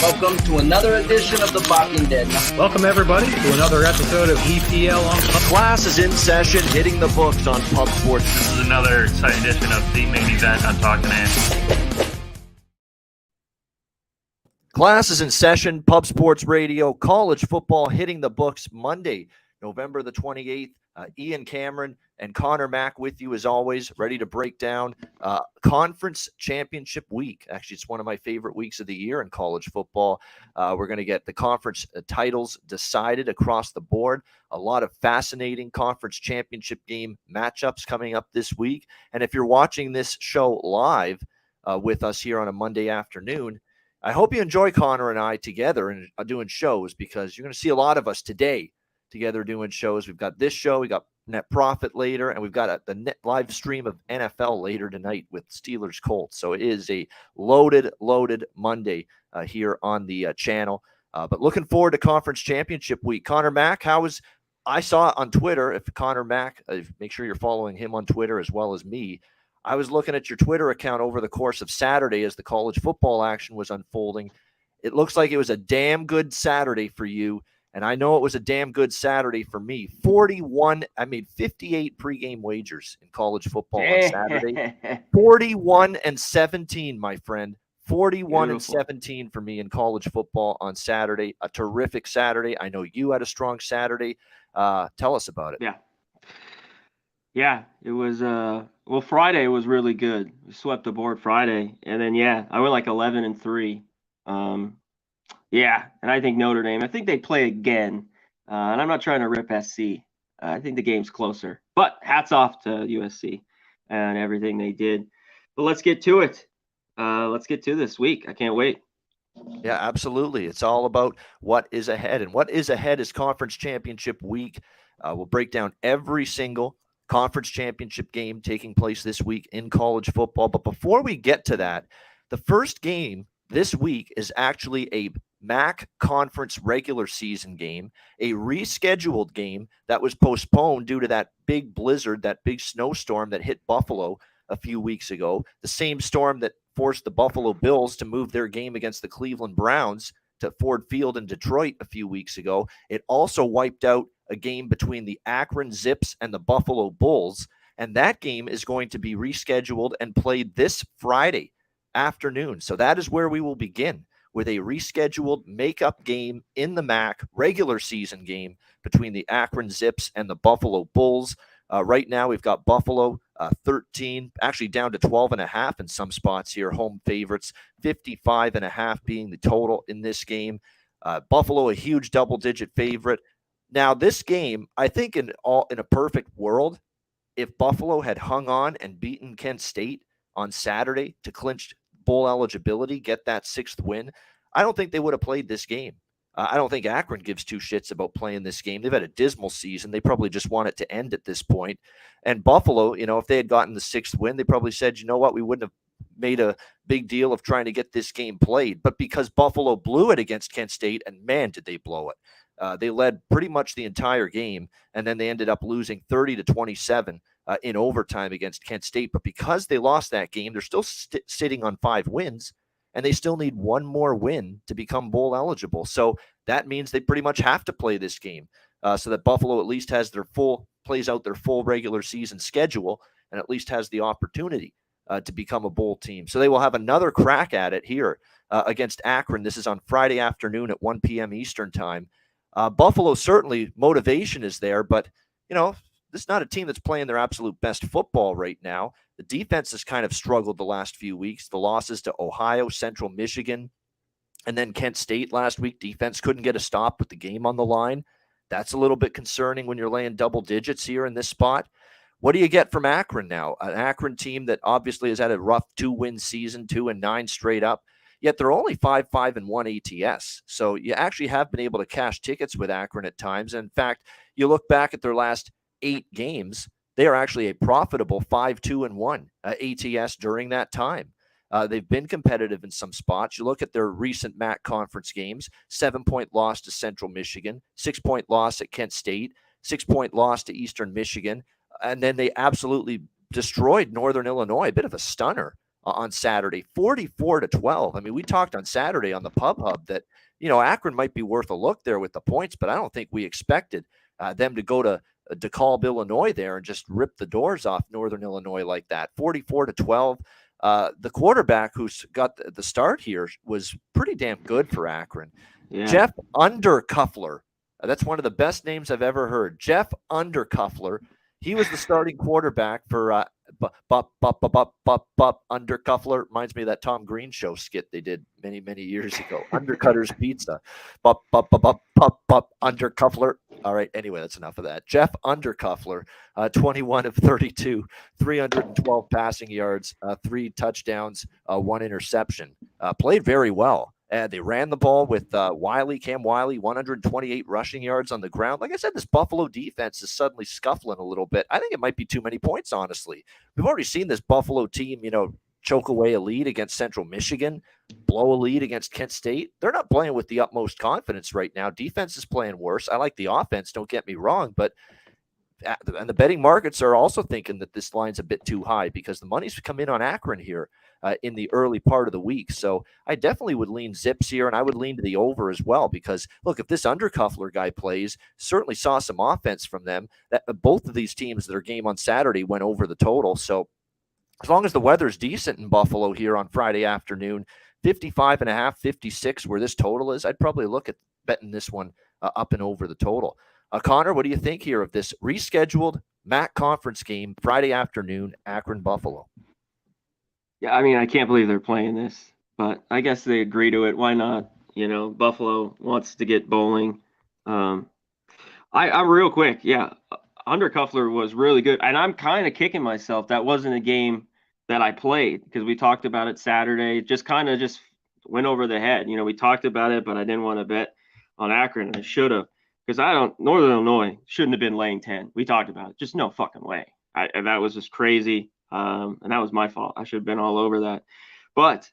Welcome to another edition of The Walking Dead. Welcome, everybody, to another episode of EPL on Class is in session, hitting the books on Pub Sports. This is another exciting edition of the main event on Talking Ants. Class is in session, Pub Sports Radio, college football hitting the books Monday, November the 28th. Ian Cameron and Conor Mac with you as always, ready to break down conference championship week. Actually, it's one of my favorite weeks of the year in college football. We're going to get the conference titles decided across the board. A lot of fascinating conference championship game matchups coming up this week. And if you're watching this show live with us here on a Monday afternoon, I hope you enjoy Conor and I together and doing shows, because you're going to see a lot of us today together doing shows. We've got this show, we got Net Profit later, and we've got the net live stream of NFL later tonight with Steelers Colts. So it is a loaded Monday here on the channel. But looking forward to conference championship week. Conor Mac, I saw on Twitter, if Conor Mac, make sure you're following him on Twitter as well as me. I was looking at your Twitter account over the course of Saturday as the college football action was unfolding. It looks like it was a damn good Saturday for you. And I know it was a damn good Saturday for me. 58 pregame wagers in college football on Saturday. 41-17, my friend. 41-17 for me in college football on Saturday. A terrific Saturday. I know you had a strong Saturday. Tell us about it. Yeah, it was Friday was really good. We swept the board Friday. And then I went like 11-3. And I think Notre Dame, I think they play again. And I'm not trying to rip SC. I think the game's closer. But hats off to USC and everything they did. But let's get to it. Let's get to this week. I can't wait. Yeah, absolutely. It's all about what is ahead. And what is ahead is conference championship week. We'll break down every single conference championship game taking place this week in college football. But before we get to that, the first game this week is actually a MAC conference regular season game, a rescheduled game that was postponed due to that big blizzard, that big snowstorm that hit Buffalo a few weeks ago, the same storm that forced the Buffalo Bills to move their game against the Cleveland Browns to Ford Field in Detroit a few weeks ago. It also wiped out a game between the Akron Zips and the Buffalo Bulls, and that game is going to be rescheduled and played this Friday afternoon. So that is where we will begin, with a rescheduled makeup game in the MAC regular season game between the Akron Zips and the Buffalo Bulls. Right now, we've got Buffalo 13, actually down to 12.5 in some spots here. Home favorites, 55.5 being the total in this game. Buffalo, a huge double-digit favorite. Now, this game, I think in a perfect world, if Buffalo had hung on and beaten Kent State on Saturday to clinch bowl eligibility, get that 6th win, I don't think they would have played this game. I don't think Akron gives two shits about playing this game. They've had a dismal season. They probably just want it to end at this point. And Buffalo, if they had gotten the 6th win, they probably said, you know what, we wouldn't have made a big deal of trying to get this game played. But because Buffalo blew it against Kent State, and man, did they blow it. They led pretty much the entire game, and then they ended up losing 30-27 in overtime against Kent State. But because they lost that game, they're still sitting on 5 wins, and they still need one more win to become bowl eligible. So that means they pretty much have to play this game so that Buffalo at least plays out their full regular season schedule and at least has the opportunity to become a bowl team. So they will have another crack at it here against Akron. This is on Friday afternoon at 1 p.m. Eastern time. Buffalo, certainly motivation is there, but, this is not a team that's playing their absolute best football right now. The defense has kind of struggled the last few weeks. The losses to Ohio, Central Michigan, and then Kent State last week. Defense couldn't get a stop with the game on the line. That's a little bit concerning when you're laying double digits here in this spot. What do you get from Akron now? An Akron team that obviously has had a rough 2-win season, 2-9 straight up. Yet they're only 5-5-1 ATS. So you actually have been able to cash tickets with Akron at times. In fact, you look back at their last 8 games, they are actually a profitable 5-2-1 ATS during that time. They've been competitive in some spots. You look at their recent MAC conference games, 7-point loss to Central Michigan, 6-point loss at Kent State, 6-point loss to Eastern Michigan, and then they absolutely destroyed Northern Illinois, a bit of a stunner on Saturday, 44-12. I mean, we talked on Saturday on the Pub Hub that, Akron might be worth a look there with the points, but I don't think we expected them to go to DeKalb, Illinois there and just rip the doors off Northern Illinois like that. 44-12. The quarterback who's got the start here was pretty damn good for Akron. Yeah. Jeff Undercuffler. That's one of the best names I've ever heard. Jeff Undercuffler. He was the starting quarterback for Undercuffler. Reminds me of that Tom Green show skit they did many, many years ago. Undercutter's Pizza. Undercuffler. All right. Anyway, that's enough of that. Jeff Undercuffler, 21 of 32, 312 passing yards, 3 touchdowns, 1 interception. Played very well. They ran the ball with Cam Wiley, 128 rushing yards on the ground. Like I said, this Buffalo defense is suddenly scuffling a little bit. I think it might be too many points, honestly. We've already seen this Buffalo team, choke away a lead against Central Michigan, blow a lead against Kent State. They're not playing with the utmost confidence right now. Defense is playing worse. I like the offense, don't get me wrong, but and the betting markets are also thinking that this line's a bit too high because the money's come in on Akron here in the early part of the week. So I definitely would lean Zips here, and I would lean to the over as well because, look, if this Undercuffler guy plays, certainly saw some offense from them. That both of these teams, their game on Saturday went over the total. So as long as the weather's decent in Buffalo here on Friday afternoon, 55.5, 56 where this total is, I'd probably look at betting this one up and over the total. Connor, what do you think here of this rescheduled MAC conference game Friday afternoon, Akron-Buffalo? Yeah, I mean, I can't believe they're playing this, but I guess they agree to it. Why not? Buffalo wants to get bowling. I'm real quick. Yeah, Undercuffler was really good, and I'm kind of kicking myself. That wasn't a game that I played because we talked about it Saturday. Just went over the head. We talked about it, but I didn't want to bet on Akron. I should have. Because Northern Illinois shouldn't have been laying 10. We talked about it. Just no fucking way. That was just crazy. And that was my fault. I should have been all over that. But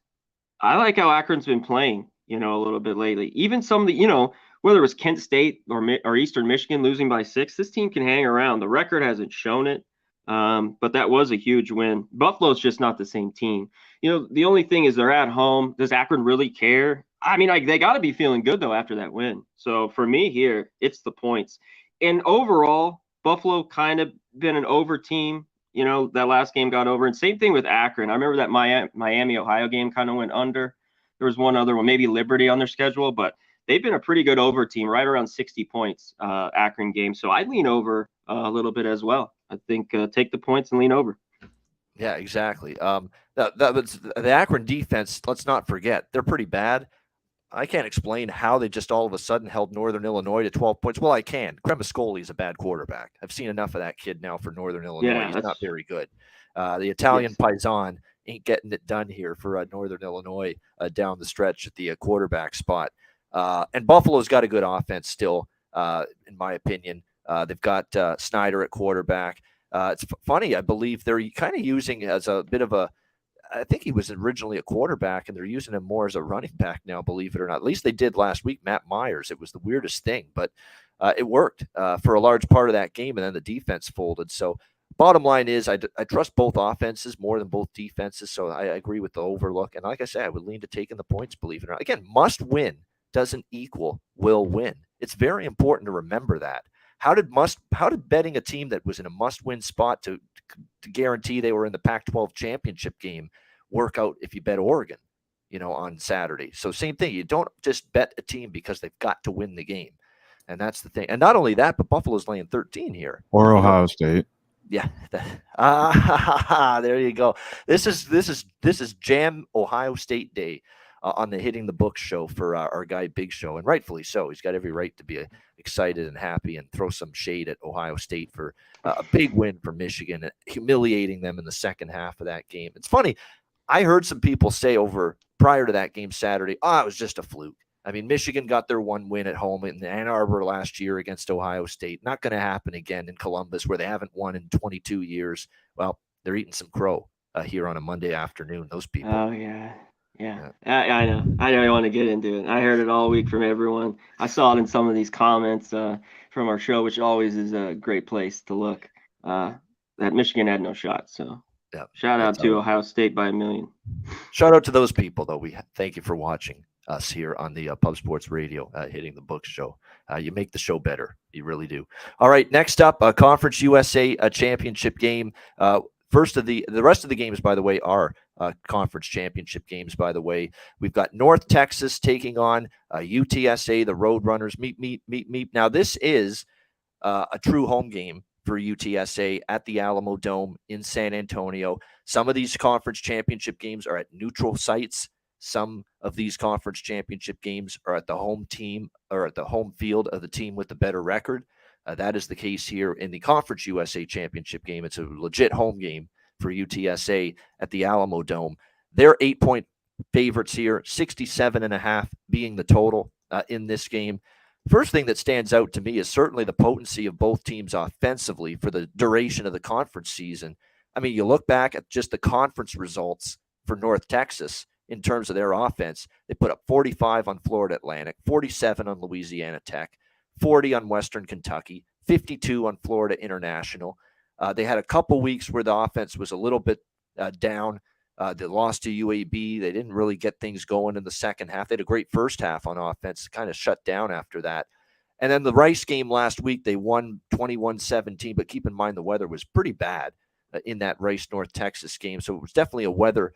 I like how Akron's been playing, a little bit lately. Even some of the, whether it was Kent State or Eastern Michigan losing by 6, this team can hang around. The record hasn't shown it. But that was a huge win. Buffalo's just not the same team. The only thing is they're at home. Does Akron really care? I mean, they got to be feeling good, though, after that win. So for me here, it's the points. And overall, Buffalo kind of been an over team. That last game got over. And same thing with Akron. I remember that Miami, Ohio game kind of went under. There was one other one, maybe Liberty on their schedule, but they've been a pretty good over team, right around 60 points, Akron game. So I lean over a little bit as well. I think take the points and lean over. Yeah, exactly. That was the Akron defense. Let's not forget, they're pretty bad. I can't explain how they just all of a sudden held Northern Illinois to 12 points. Well, I can. Cremascoli is a bad quarterback. I've seen enough of that kid now for Northern Illinois. Yeah, he's not very good. The Italian Paisan ain't getting it done here for Northern Illinois down the stretch at the quarterback spot. And Buffalo's got a good offense still, in my opinion. They've got Snyder at quarterback. It's funny. I believe they're kind of using as a bit of I think he was originally a quarterback, and they're using him more as a running back now, believe it or not. At least they did last week, Matt Myers. It was the weirdest thing, but it worked for a large part of that game, and then the defense folded. So bottom line is I trust both offenses more than both defenses, so I agree with the overlook. And like I said, I would lean to taking the points, believe it or not. Again, must win doesn't equal will win. It's very important to remember that. How did betting a team that was in a must-win spot to guarantee they were in the Pac-12 championship game work out if you bet Oregon, on Saturday? So same thing. You don't just bet a team because they've got to win the game, and that's the thing. And not only that, but Buffalo's laying 13 here. Or Ohio State. Yeah. There you go. This is Jam Ohio State Day on the Hitting the Books show for our guy Big Show, and rightfully so. He's got every right to be excited and happy and throw some shade at Ohio State for a big win for Michigan, humiliating them in the second half of that game. It's funny. I heard some people say prior to that game Saturday, it was just a fluke. I mean, Michigan got their one win at home in Ann Arbor last year against Ohio State. Not going to happen again in Columbus, where they haven't won in 22 years. Well, they're eating some crow here on a Monday afternoon, those people. Oh, yeah. Yeah, I know. I don't want to get into it. I heard it all week from everyone. I saw it in some of these comments from our show, which always is a great place to look. That Michigan had no shot. So Yeah. Shout out to Ohio State by a million. Shout out to those people, though. We thank you for watching us here on the Pub Sports Radio, Hitting the Books show. You make the show better. You really do. All right, next up, Conference USA championship game. First of the rest of the games, by the way, are conference championship games. By the way, we've got North Texas taking on UTSA, the Roadrunners. Meet. Now, this is a true home game for UTSA at the Alamo Dome in San Antonio. Some of these conference championship games are at neutral sites. Some of these conference championship games are at the home team or at the home field of the team with the better record. That is the case here in the Conference USA championship game. It's a legit home game for UTSA at the Alamo Dome. They're 8-point favorites here, 67.5 being the total in this game. First thing that stands out to me is certainly the potency of both teams offensively for the duration of the conference season. I mean, you look back at just the conference results for North Texas in terms of their offense. They put up 45 on Florida Atlantic, 47 on Louisiana Tech, 40 on Western Kentucky, 52 on Florida International. They had a couple weeks where the offense was a little bit down. They lost to UAB. They didn't really get things going in the second half. They had a great first half on offense, kind of shut down after that. And then the Rice game last week, they won 21-17, but keep in mind the weather was pretty bad in that Rice North Texas game. So it was definitely a weather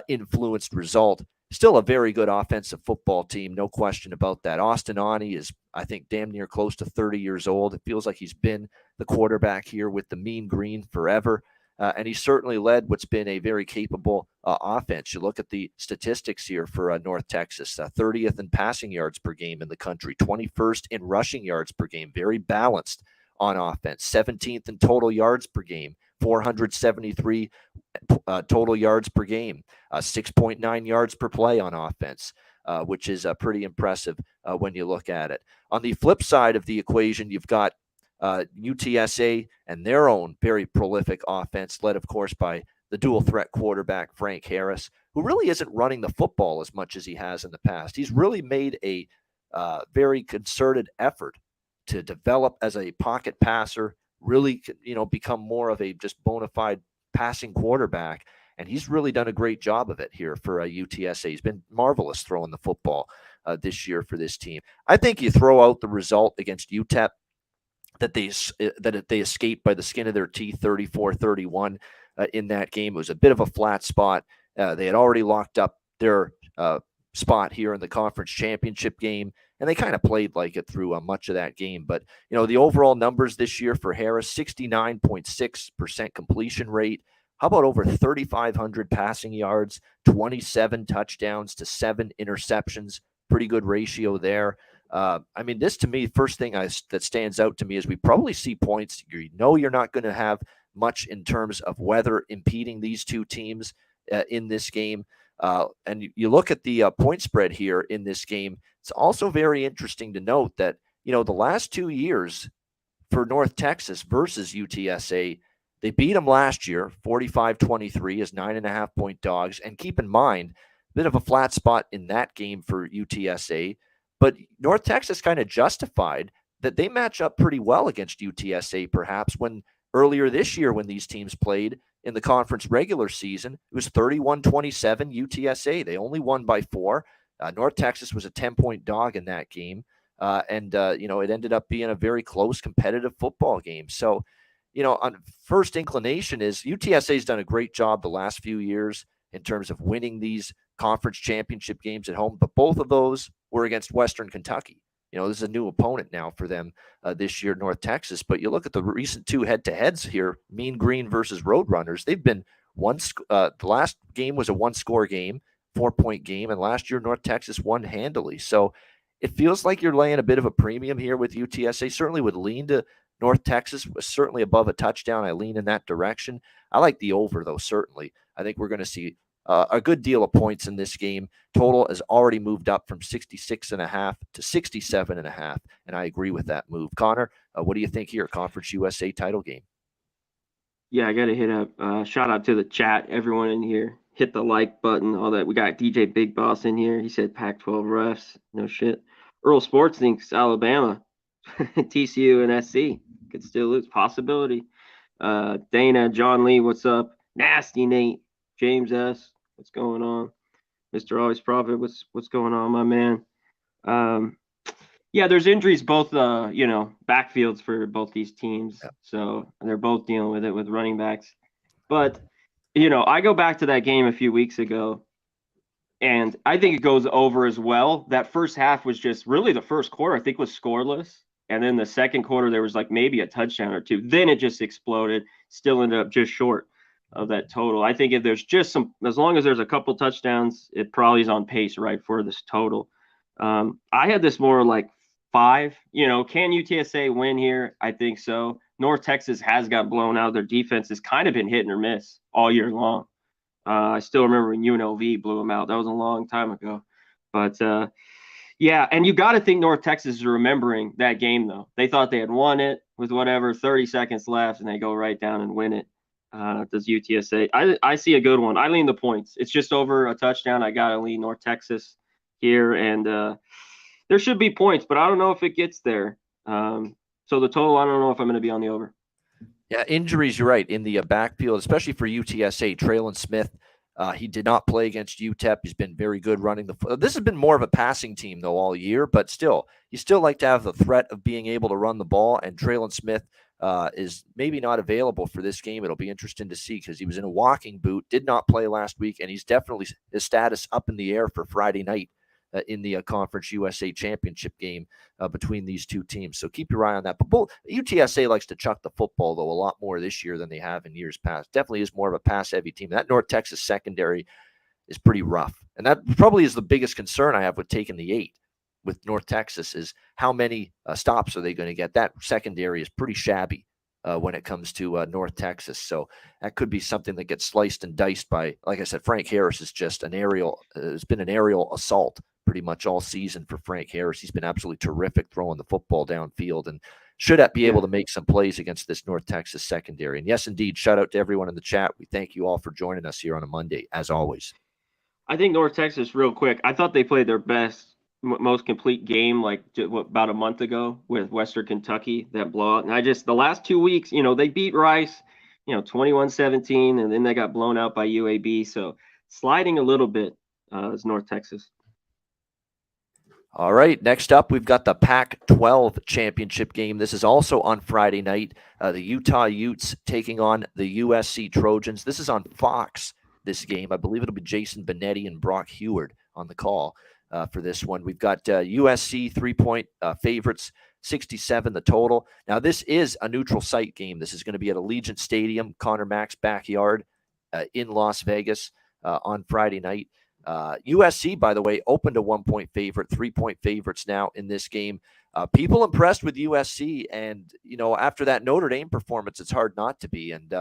influenced result. Still a very good offensive football team, no question about that. Austin Aune is, I think, damn near close to 30 years old. It feels like he's been the quarterback here with the Mean Green forever. And he certainly led what's been a very capable offense. You look at the statistics here for North Texas, 30th in passing yards per game in the country, 21st in rushing yards per game, very balanced on offense, 17th in total yards per game, 473 total yards per game, 6.9 yards per play on offense, which is pretty impressive when you look at it. On the flip side of the equation, you've got UTSA and their own very prolific offense, led, of course, by the dual threat quarterback, Frank Harris, who really isn't running the football as much as he has in the past. He's really made a very concerted effort to develop as a pocket passer, really, become more of a just bona fide passing quarterback. And he's really done a great job of it here for UTSA. He's been marvelous throwing the football this year for this team. I think you throw out the result against UTEP, that they escaped by the skin of their teeth, 34-31 in that game. It was a bit of a flat spot. They had already locked up their spot here in the conference championship game, and they kind of played like it through much of that game. But, the overall numbers this year for Harris, 69.6% completion rate. How about over 3,500 passing yards, 27 touchdowns to 7 interceptions? Pretty good ratio there. This to me, first thing that stands out to me is we probably see points. You're not going to have much in terms of weather impeding these two teams in this game. And you look at the point spread here in this game. It's also very interesting to note that, the last 2 years for North Texas versus UTSA, they beat them last year, 45-23 as 9.5-point dogs. And keep in mind, a bit of a flat spot in that game for UTSA. But North Texas kind of justified that they match up pretty well against UTSA, perhaps, when earlier this year when these teams played in the conference regular season, it was 31-27 UTSA. They only won by 4. North Texas was a 10-point dog in that game. It ended up being a very close competitive football game. So, on first inclination is UTSA's done a great job the last few years in terms of winning these conference championship games at home, but both of those were against Western Kentucky. This is a new opponent now for them this year, North Texas. But you look at the recent 2 head-to-heads here, Mean Green versus Roadrunners. They've been the last game was a 1-score game, 4-point game, and last year North Texas won handily. So it feels like you're laying a bit of a premium here with UTSA. Certainly would lean to North Texas, was certainly above a touchdown. I lean in that direction. I like the over, though, certainly. I think we're going to see a good deal of points in this game. Total has already moved up from 66.5 to 67.5, and I agree with that move. Connor, what do you think here, Conference USA title game? Yeah, I got to hit a shout out to the chat. Everyone in here, hit the like button, all that. We got DJ Big Boss in here. He said Pac-12 refs. No shit. Earl Sports thinks Alabama, TCU, and SC could still lose. Possibility. Dana, John Lee, what's up? Nasty Nate. James S. What's going on? Mr. Always Prophet. What's going on, my man? Yeah, there's injuries both backfields for both these teams. So they're both dealing with it with running backs. But I go back to that game a few weeks ago, and I think it goes over as well. That first half was just really the first quarter, I think, was scoreless. And then the second quarter, there was like maybe a touchdown or two. Then it just exploded, still ended up just short of that total. I think if there's just as long as there's a couple touchdowns, it probably is on pace, right, for this total. I had this more like 5. Can UTSA win here? I think so. North Texas has got blown out. Their defense has kind of been hit or miss all year long. I still remember when UNLV blew them out. That was a long time ago. But, yeah, and you got to think North Texas is remembering that game, though. They thought they had won it with 30 seconds left, and they go right down and win it. Does UTSA. I see a good one. I lean the points. It's just over a touchdown. I got to lean North Texas here, and there should be points, but I don't know if it gets there. So the total, I don't know if I'm going to be on the over. Yeah, injuries, you're right, in the backfield, especially for UTSA. Traylon Smith, he did not play against UTEP. He's been very good running the – this has been more of a passing team, though, all year, but still, you still like to have the threat of being able to run the ball, and Traylon Smith is maybe not available for this game. It'll be interesting to see because he was in a walking boot, did not play last week, and he's definitely his status up in the air for Friday night in the Conference USA Championship game between these two teams. So keep your eye on that. But UTSA likes to chuck the football, though, a lot more this year than they have in years past. Definitely is more of a pass-heavy team. That North Texas secondary is pretty rough. And that probably is the biggest concern I have with taking the 8 with North Texas is how many stops are they going to get. That secondary is pretty shabby when it comes to North Texas. So that could be something that gets sliced and diced by, like I said, Frank Harris is just it's been an aerial assault pretty much all season for Frank Harris. He's been absolutely terrific throwing the football downfield and should be able to make some plays against this North Texas secondary. And yes, indeed, shout out to everyone in the chat. We thank you all for joining us here on a Monday, as always. I think North Texas, real quick, I thought they played their best, most complete game about a month ago with Western Kentucky, that blowout. And the last 2 weeks, they beat Rice, 21-17, and then they got blown out by UAB. So sliding a little bit is North Texas. All right, next up, we've got the Pac-12 championship game. This is also on Friday night. The Utah Utes taking on the USC Trojans. This is on Fox, this game. I believe it'll be Jason Benetti and Brock Heward on the call for this one. We've got USC 3-point favorites, 67 the total. Now, this is a neutral site game. This is going to be at Allegiant Stadium, Conor Mac's backyard in Las Vegas on Friday night. USC, by the way, opened a 1-point favorite, 3-point favorites now in this game. People impressed with USC, and after that Notre Dame performance, it's hard not to be. And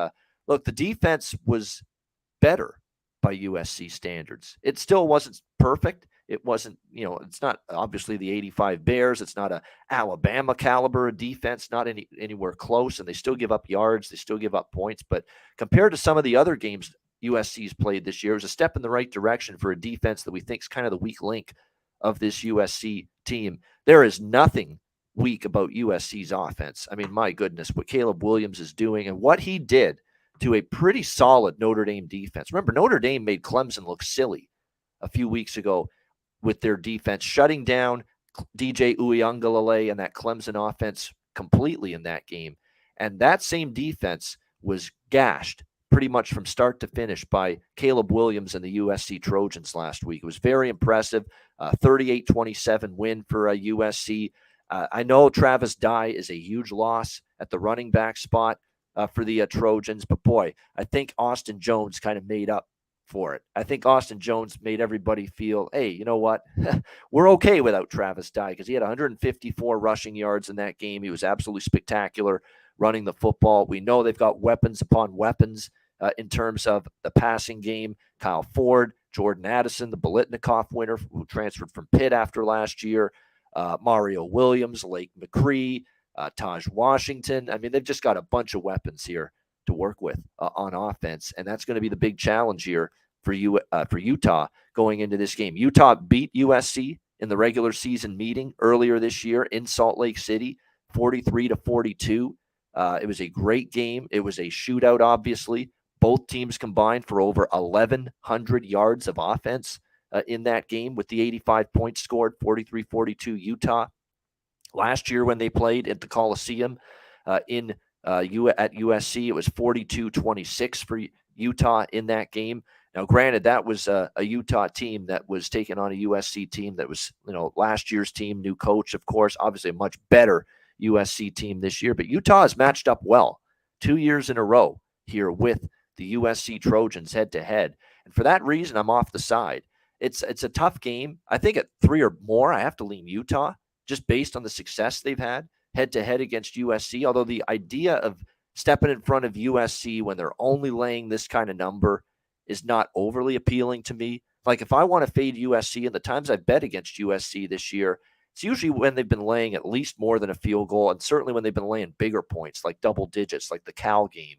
look, the defense was better by USC standards. It still wasn't perfect. It wasn't, it's not obviously the 85 Bears. It's not a Alabama caliber defense, not anywhere close. And they still give up yards. They still give up points. But compared to some of the other games USC's played this year, is a step in the right direction for a defense that we think is kind of the weak link of this USC team. There is nothing weak about USC's offense. I mean, my goodness, what Caleb Williams is doing and what he did to a pretty solid Notre Dame defense. Remember, Notre Dame made Clemson look silly a few weeks ago with their defense, shutting down DJ Uiagalelei and that Clemson offense completely in that game. And that same defense was gashed pretty much from start to finish by Caleb Williams and the USC Trojans last week. It was very impressive, 38-27 win for USC. I know Travis Dye is a huge loss at the running back spot for the Trojans, but boy, I think Austin Jones kind of made up for it. I think Austin Jones made everybody feel, hey, you know what? We're okay without Travis Dye because he had 154 rushing yards in that game. He was absolutely spectacular running the football. We know they've got weapons upon weapons in terms of the passing game. Kyle Ford, Jordan Addison, the Biletnikoff winner who transferred from Pitt after last year, Mario Williams, Lake McCree, Taj Washington. I mean, they've just got a bunch of weapons here to work with on offense, and that's going to be the big challenge here for Utah going into this game. Utah beat USC in the regular season meeting earlier this year in Salt Lake City, 43-42. It was a great game. It was a shootout, obviously. Both teams combined for over 1,100 yards of offense in that game with the 85 points scored, 43-42 Utah. Last year when they played at the Coliseum at USC, it was 42-26 for Utah in that game. Now, granted, that was a Utah team that was taking on a USC team that was, last year's team, new coach, of course, obviously a much better USC team this year. But Utah has matched up well 2 years in a row here with the USC Trojans head-to-head. And for that reason, I'm off the side. It's a tough game. I think at 3 or more, I have to lean Utah just based on the success they've had head-to-head against USC, although the idea of stepping in front of USC when they're only laying this kind of number is not overly appealing to me. Like if I want to fade USC, and the times I've bet against USC this year, it's usually when they've been laying at least more than a field goal, and certainly when they've been laying bigger points, like double digits, like the Cal game,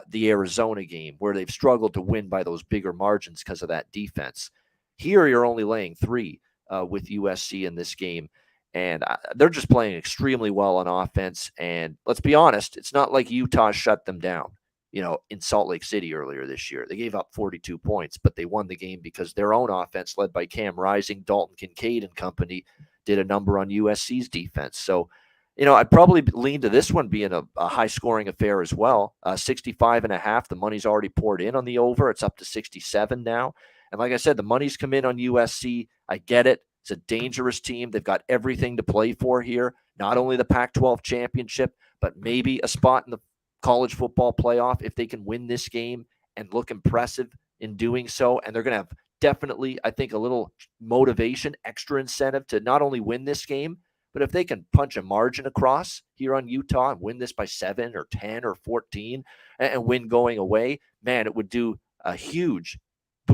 the Arizona game, where they've struggled to win by those bigger margins because of that defense. Here, you're only laying 3 with USC in this game. And they're just playing extremely well on offense. And let's be honest, it's not like Utah shut them down, in Salt Lake City earlier this year. They gave up 42 points, but they won the game because their own offense, led by Cam Rising, Dalton Kincaid and company, did a number on USC's defense. So, I'd probably lean to this one being a high-scoring affair as well. 65.5, the money's already poured in on the over. It's up to 67 now. And like I said, the money's come in on USC. I get it. It's a dangerous team. They've got everything to play for here. Not only the Pac-12 championship, but maybe a spot in the college football playoff if they can win this game and look impressive in doing so. And they're going to have definitely, I think, a little motivation, extra incentive to not only win this game, but if they can punch a margin across here on Utah and win this by 7 or 10 or 14 and win going away, man, it would do a huge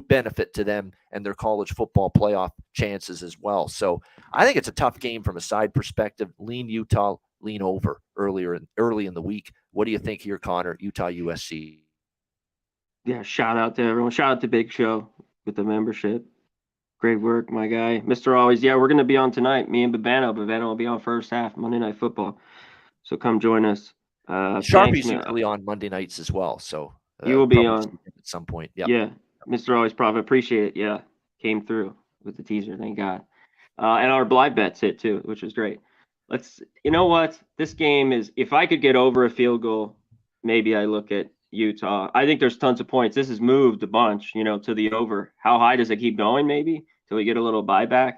benefit to them and their college football playoff chances as well. So I think it's a tough game from a side perspective. Lean Utah, lean over early in the week. What do you think here, Connor? Utah, USC. Yeah, shout out to everyone. Shout out to Big Show with the membership. Great work, my guy. Mr. Always. Yeah, we're going to be on tonight. Me and Babano. Babano will be on first half, Monday Night Football. So come join us. Sharpie's usually on Monday nights as well. So you will be on at some point. Yep. Yeah. Mr. Always Profit, appreciate it. Yeah, came through with the teaser, thank God. And our blind bets hit too, which was great. You know what? This game is, if I could get over a field goal, maybe I look at Utah. I think there's tons of points. This has moved a bunch, to the over. How high does it keep going? Maybe till we get a little buyback.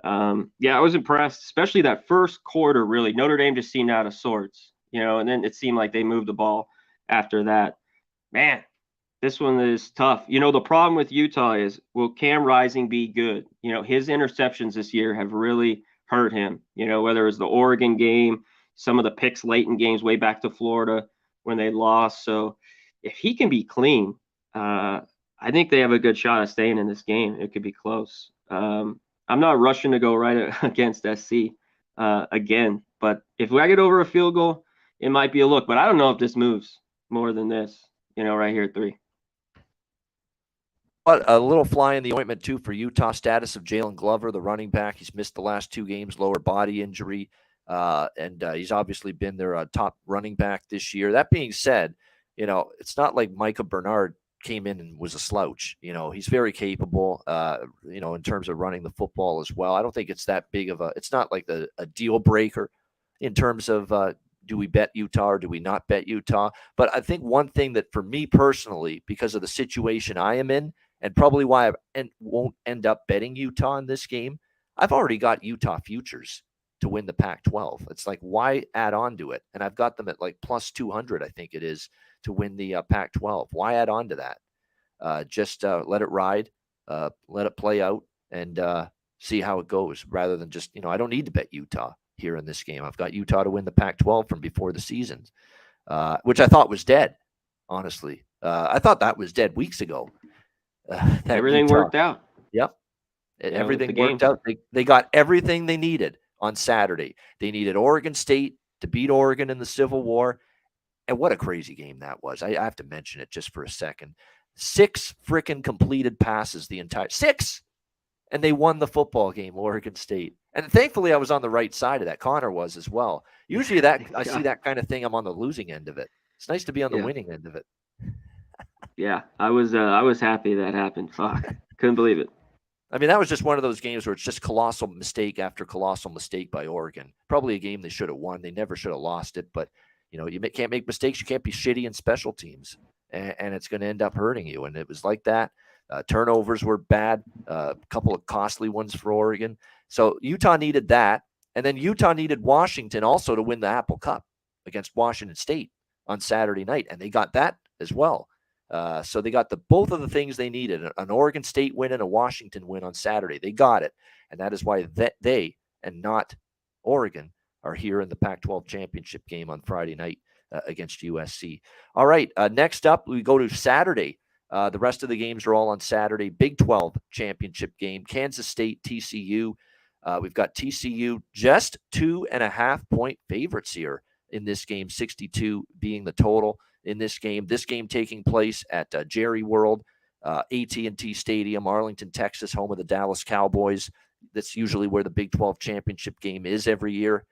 Yeah, I was impressed, especially that first quarter. Really, Notre Dame just seemed out of sorts, and then it seemed like they moved the ball after that. Man. This one is tough. The problem with Utah is, will Cam Rising be good? His interceptions this year have really hurt him, whether it's the Oregon game, some of the picks late in games way back to Florida when they lost. So if he can be clean, I think they have a good shot of staying in this game. It could be close. I'm not rushing to go right against SC again, but if I get over a field goal, it might be a look. But I don't know if this moves more than this, right here at 3. But a little fly in the ointment, too, for Utah status of Jalen Glover, the running back. He's missed the last 2 games, lower body injury, and he's obviously been their top running back this year. That being said, it's not like Micah Bernard came in and was a slouch. He's very capable, in terms of running the football as well. I don't think it's that big of it's not like a deal breaker in terms of do we bet Utah or do we not bet Utah? But I think one thing that for me personally, because of the situation I am in, and probably why I won't end up betting Utah in this game, I've already got Utah futures to win the Pac-12. It's like, why add on to it? And I've got them at like plus 200, I think it is, to win the Pac-12. Why add on to that? Just let it ride, let it play out, and see how it goes, rather than just, I don't need to bet Utah here in this game. I've got Utah to win the Pac-12 from before the season, which I thought was dead, honestly. I thought that was dead weeks ago. Everything Utah worked out. Yep. Everything worked out. They got everything they needed on Saturday. They needed Oregon State to beat Oregon in the Civil War. And what a crazy game that was. I have to mention it just for a second. 6 freaking completed passes, the entire 6. And they won the football game, Oregon State. And thankfully, I was on the right side of that. Connor was as well. Usually I see that kind of thing, I'm on the losing end of it. It's nice to be on the winning end of it. Yeah, I was happy that happened. Fuck, couldn't believe it. I mean, that was just one of those games where it's just colossal mistake after colossal mistake by Oregon. Probably a game they should have won. They never should have lost it. But, you can't make mistakes. You can't be shitty in special teams. And it's going to end up hurting you. And it was like that. Turnovers were bad. A couple of costly ones for Oregon. So Utah needed that. And then Utah needed Washington also to win the Apple Cup against Washington State on Saturday night. And they got that as well. So they got both of the things they needed, an Oregon State win and a Washington win on Saturday. They got it. And that is why they and not Oregon are here in the Pac-12 championship game on Friday night against USC. All right, next up, we go to Saturday. The rest of the games are all on Saturday. Big 12 championship game, Kansas State, TCU. We've got TCU just 2.5-point favorites here in this game, 62 being the total in this game. This game taking place at Jerry World, AT&T Stadium, Arlington, Texas, home of the Dallas Cowboys. That's usually where the Big 12 championship game is every year.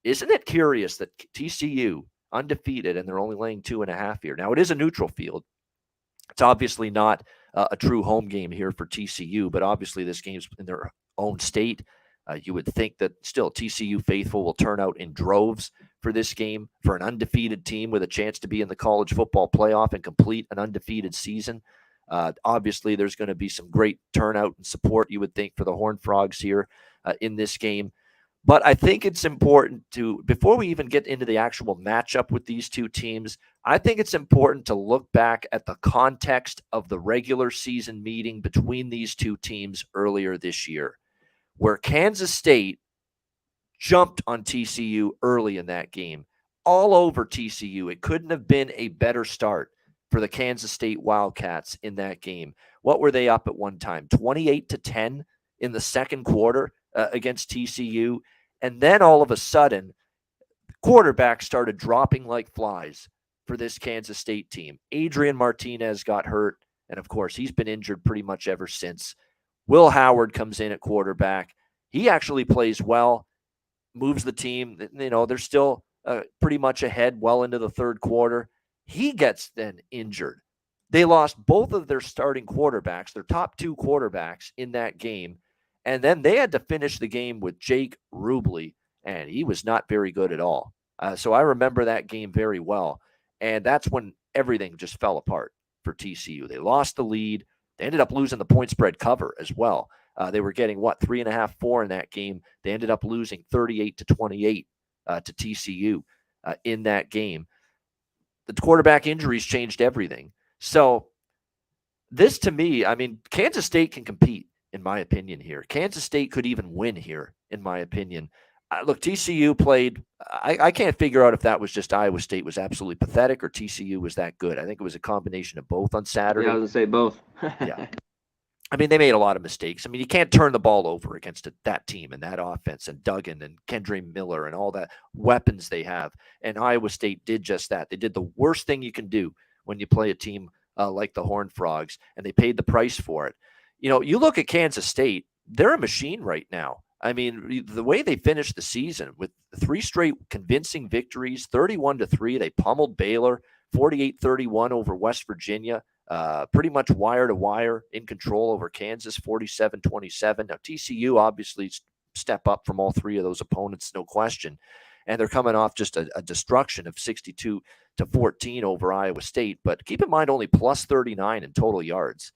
Isn't it curious that TCU, undefeated, and they're only laying 2.5 here? Now, it is a neutral field. It's obviously not a true home game here for TCU, but obviously this game's in their own state. You would think that still TCU faithful will turn out in droves for this game, for an undefeated team with a chance to be in the college football playoff and complete an undefeated season. Obviously, there's going to be some great turnout and support, you would think, for the Horned Frogs here in this game. But I think it's important to, before we even get into the actual matchup with these two teams, I think it's important to look back at the context of the regular season meeting between these two teams earlier this year, where Kansas State jumped on TCU early in that game, all over TCU. It couldn't have been a better start for the Kansas State Wildcats in that game. What were they up at one time? 28-10 in the second quarter against TCU. And then all of a sudden, quarterbacks started dropping like flies for this Kansas State team. Adrian Martinez got hurt, and of course, he's been injured pretty much ever since. Will Howard comes in at quarterback. He actually plays well, moves the team. They're still pretty much ahead well into the third quarter. He gets then injured. They lost both of their starting quarterbacks, their top two quarterbacks in that game. And then they had to finish the game with Jake Rubley, and he was not very good at all. So I remember that game very well. And that's when everything just fell apart for TCU. They lost the lead. They ended up losing the point spread cover as well. They were getting, 3.5, 4 in that game. They ended up losing 38-28 to TCU in that game. The quarterback injuries changed everything. So this, to me, Kansas State can compete, in my opinion, here. Kansas State could even win here, in my opinion. Look, TCU played, I can't figure out if that was just Iowa State was absolutely pathetic or TCU was that good. I think it was a combination of both on Saturday. Yeah, I was going to say both. Yeah. They made a lot of mistakes. You can't turn the ball over against that team and that offense and Duggan and Kendre Miller and all that weapons they have. And Iowa State did just that. They did the worst thing you can do when you play a team like the Horned Frogs, and they paid the price for it. You look at Kansas State, they're a machine right now. The way they finished the season with 3 straight convincing victories, 31-3, they pummeled Baylor, 48-31 over West Virginia, pretty much wire to wire in control over Kansas, 47-27. Now TCU obviously step up from all 3 of those opponents, no question. And they're coming off just a destruction of 62-14 over Iowa State. But keep in mind, only plus 39 in total yards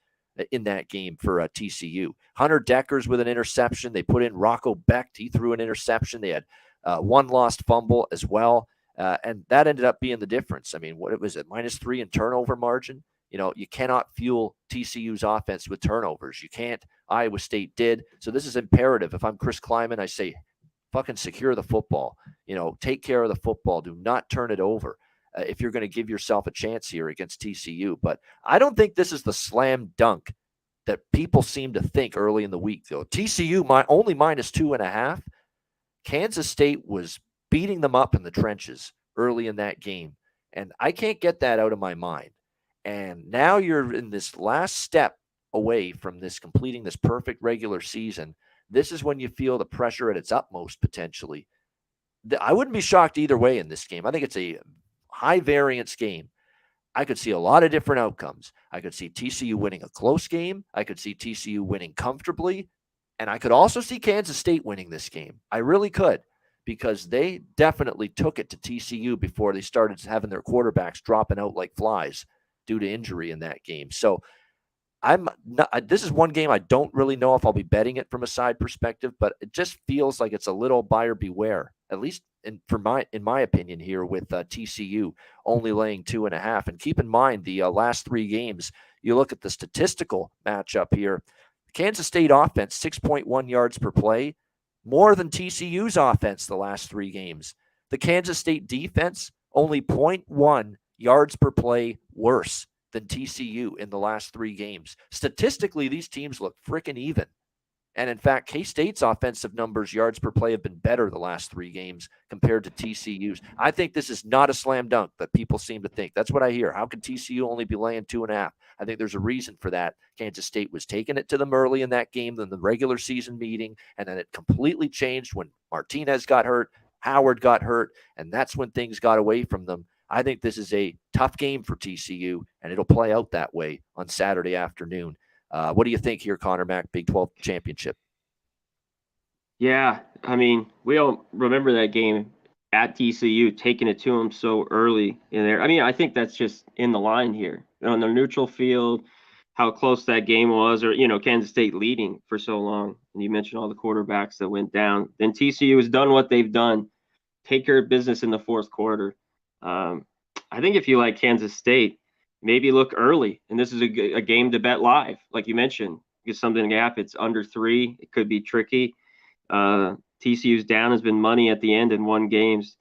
in that game for TCU. Hunter Deckers with an interception. They put in Rocco Becht. He threw an interception. They had one lost fumble as well. And that ended up being the difference. What was it? -3 in turnover margin. You cannot fuel TCU's offense with turnovers. You can't. Iowa State did. So this is imperative. If I'm Chris Kleiman, I say, fucking secure the football. Take care of the football. Do not turn it over if you're going to give yourself a chance here against TCU. But I don't think this is the slam dunk that people seem to think early in the week, though. TCU only -2.5. Kansas State was beating them up in the trenches early in that game. And I can't get that out of my mind. And now you're in this last step away from completing this perfect regular season. This is when you feel the pressure at its utmost, potentially. I wouldn't be shocked either way in this game. I think it's a high variance game. I could see a lot of different outcomes. I could see TCU winning a close game. I could see TCU winning comfortably. And I could also see Kansas State winning this game. I really could, because they definitely took it to TCU before they started having their quarterbacks dropping out like flies due to injury in that game. So this is one game I don't really know if I'll be betting it from a side perspective, but it just feels like it's a little buyer beware, at least in my opinion here, with TCU only laying 2.5. And keep in mind the last 3 games, you look at the statistical matchup here, Kansas State offense, 6.1 yards per play, more than TCU's offense the last 3 games. The Kansas State defense, only 0.1 yards per play worse than TCU in the last 3 games. Statistically, these teams look freaking even. And in fact, K-State's offensive numbers, yards per play, have been better the last 3 games compared to TCU's. I think this is not a slam dunk that people seem to think. That's what I hear. How could TCU only be laying 2.5? I think there's a reason for that. Kansas State was taking it to them early in that game than the regular season meeting, and then it completely changed when Martinez got hurt, Howard got hurt, and that's when things got away from them. I think this is a tough game for TCU, and it'll play out that way on Saturday afternoon. What do you think here, Conor Mac, Big 12 championship? Yeah, I mean, we all remember that game at TCU, taking it to them so early in there. I mean, I think that's just in the line here. On the neutral field, how close that game was, or, Kansas State leading for so long. And you mentioned all the quarterbacks that went down. Then TCU has done what they've done, take care of business in the fourth quarter. I think if you like Kansas State, maybe look early. And this is a game to bet live, like you mentioned. Get something gap. It's under 3. It could be tricky. TCU's down has been money at the end in 1 games.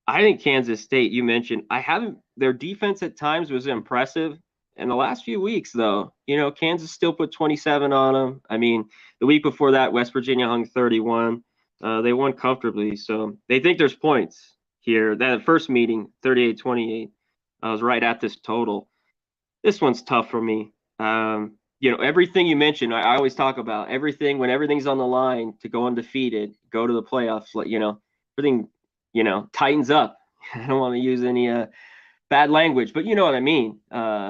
I think Kansas State, you mentioned, their defense at times was impressive. In the last few weeks, though, Kansas still put 27 on them. I mean, the week before that, West Virginia hung 31. They won comfortably. So they think there's points here. That first meeting, 38-28, I was right at this total. This one's tough for me. Everything you mentioned, I always talk about everything when everything's on the line to go undefeated, go to the playoffs. Everything, tightens up. I don't want to use any bad language, but you know what I mean.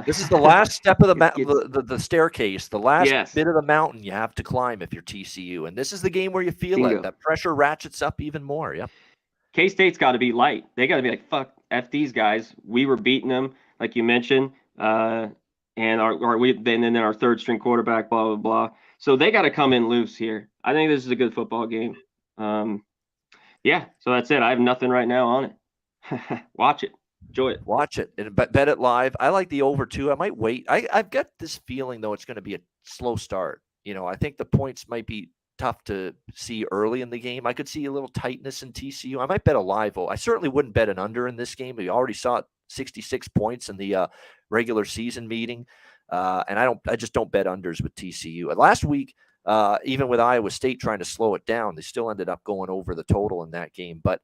This is the last step of the staircase, the last bit of the mountain you have to climb if you're TCU. And this is the game where you feel it. That pressure ratchets up even more. Yep. K-State's got to be light. They got to be like, fuck, F these guys. We were beating them, like you mentioned. And then our third string quarterback, blah, blah, blah. So they got to come in loose here. I think this is a good football game. So that's it. I have nothing right now on it. Watch it. Enjoy it. Watch it and bet it live. I like the over 2. I might wait. I've got this feeling, though, it's going to be a slow start. I think the points might be tough to see early in the game. I could see a little tightness in TCU. I might bet a live. I certainly wouldn't bet an under in this game. We already saw 66 points in the regular season meeting. And I just don't bet unders with TCU. And last week, even with Iowa State trying to slow it down, they still ended up going over the total in that game. But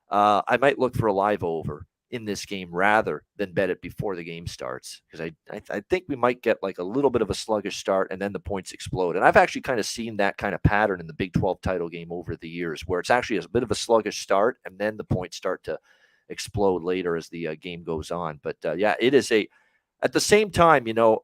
I might look for a live over in this game rather than bet it before the game starts, because I think we might get like a little bit of a sluggish start and then the points explode. And I've actually kind of seen that kind of pattern in the Big 12 title game over the years, where it's actually a bit of a sluggish start and then the points start to explode later as the game goes on. But it is at the same time, the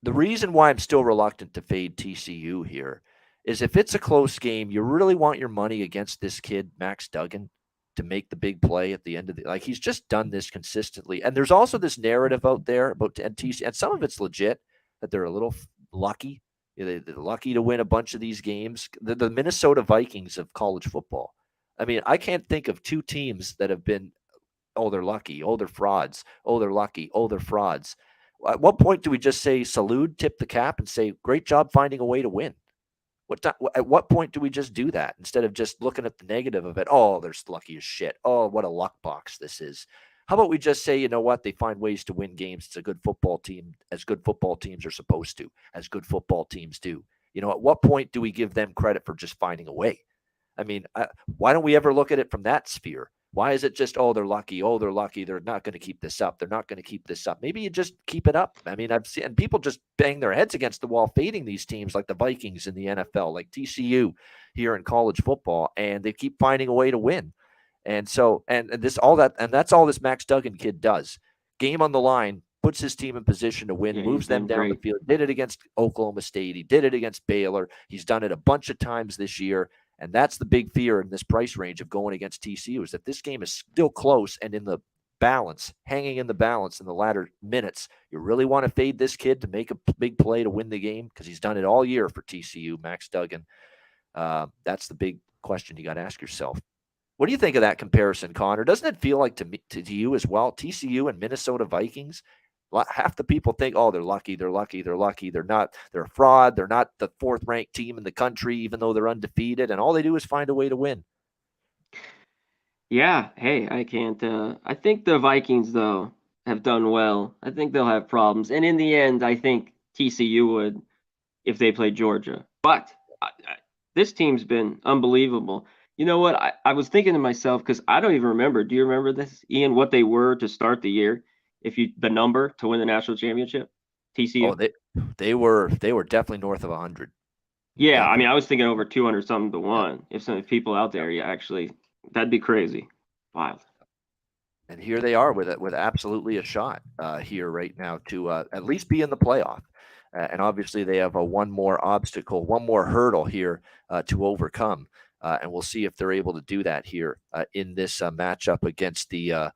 reason why I'm still reluctant to fade TCU here is if it's a close game, you really want your money against this kid, Max Duggan, to make the big play at the end of he's just done this consistently. And there's also this narrative out there about TCU, and some of it's legit, that they're a little lucky. They're lucky to win a bunch of these games. The Minnesota Vikings of college football. I mean, I can't think of 2 teams that have been, oh, they're lucky, oh, they're frauds, oh, they're lucky, oh, they're frauds. At what point do we just say salute, tip the cap, and say, great job finding a way to win? At what point do we just do that instead of just looking at the negative of it? Oh, they're lucky as shit. Oh, what a luck box this is. How about we just say, you know what? They find ways to win games. It's a good football team, as good football teams are supposed to, as good football teams do. At what point do we give them credit for just finding a way? I mean, why don't we ever look at it from that sphere? Why is it just, oh, they're lucky. Oh, they're lucky. They're not going to keep this up. They're not going to keep this up. Maybe you just keep it up. I mean, I've seen people just bang their heads against the wall, fading these teams like the Vikings in the NFL, like TCU here in college football, and they keep finding a way to win. And so, and this, all that, and that's all this Max Duggan kid does. Game on the line, puts his team in position to win, Yeah, he's moves them been down great. the field. Did it against Oklahoma State. He did it against Baylor. He's done it a bunch of times this year. And that's the big fear in this price range of going against TCU, is that this game is still close and in the balance, hanging in the balance in the latter minutes. You really want to fade this kid to make a big play to win the game, because he's done it all year for TCU, Max Duggan. That's the big question you got to ask yourself. What do you think of that comparison, Connor? Doesn't it feel like to you as well? TCU and Minnesota Vikings. Half the people think, oh, they're lucky. They're not. They're a fraud. They're not the fourth-ranked team in the country, even though they're undefeated. And all they do is find a way to win. Yeah, hey, I can't. I think the Vikings, though, have done well. I think they'll have problems. And in the end, I think TCU would if they played Georgia. But this team's been unbelievable. You know what? I was thinking to myself, because I don't even remember. Do you remember this, Ian, what they were to start the year? The number to win the national championship? TCU? Oh, they were definitely north of 100. Yeah, Definitely. I mean, I was thinking over 200 something to 1. If some people out there, yeah, actually, that'd be crazy. Wild. And here they are with absolutely a shot here right now to at least be in the playoff. And obviously they have one more obstacle, one more hurdle here to overcome. And we'll see if they're able to do that here in this matchup against the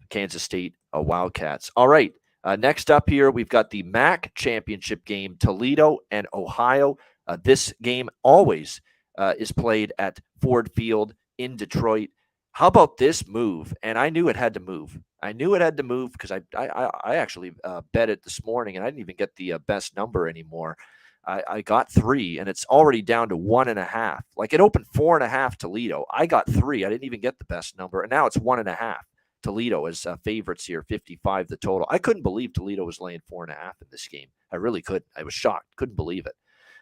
Kansas State Wildcats. All right. Next up here, we've got the MAC championship game, Toledo and Ohio. This game always is played at Ford Field in Detroit. How about this move? And I knew it had to move. Because I actually bet it this morning, and I didn't even get the best number anymore. I got 3, and it's already down to 1.5. Like, it opened 4.5 Toledo. I got 3. I didn't even get the best number, and now it's 1.5. Toledo as favorites here, 55 the total. I couldn't believe Toledo was laying 4.5 in this game. I really couldn't. I was shocked. Couldn't believe it.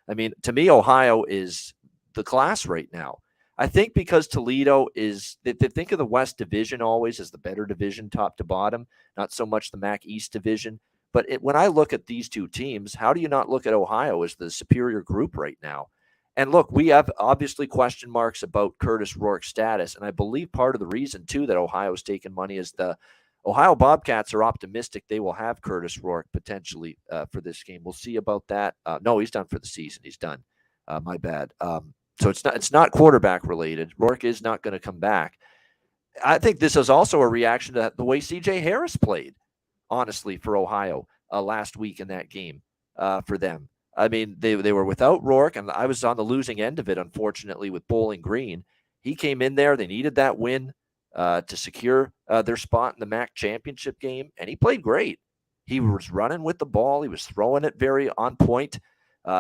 I mean, to me, Ohio is the class right now. I think because Toledo is, they think of the West Division always as the better division, top to bottom, not so much the MAC East Division. But when I look at these two teams, how do you not look at Ohio as the superior group right now? And look, we have obviously question marks about Curtis Rourke's status. And I believe part of the reason, too, that Ohio's taken money is the Ohio Bobcats are optimistic they will have Curtis Rourke potentially for this game. We'll see about that. No, he's done for the season. He's done. My bad. So it's not quarterback related. Rourke is not going to come back. I think this is also a reaction to the way C.J. Harris played, honestly, for Ohio last week in that game for them. I mean, they were without Rourke, and I was on the losing end of it, unfortunately, with Bowling Green. He came in there. They needed that win to secure their spot in the MAC championship game, and he played great. He was running with the ball. He was throwing it very on point.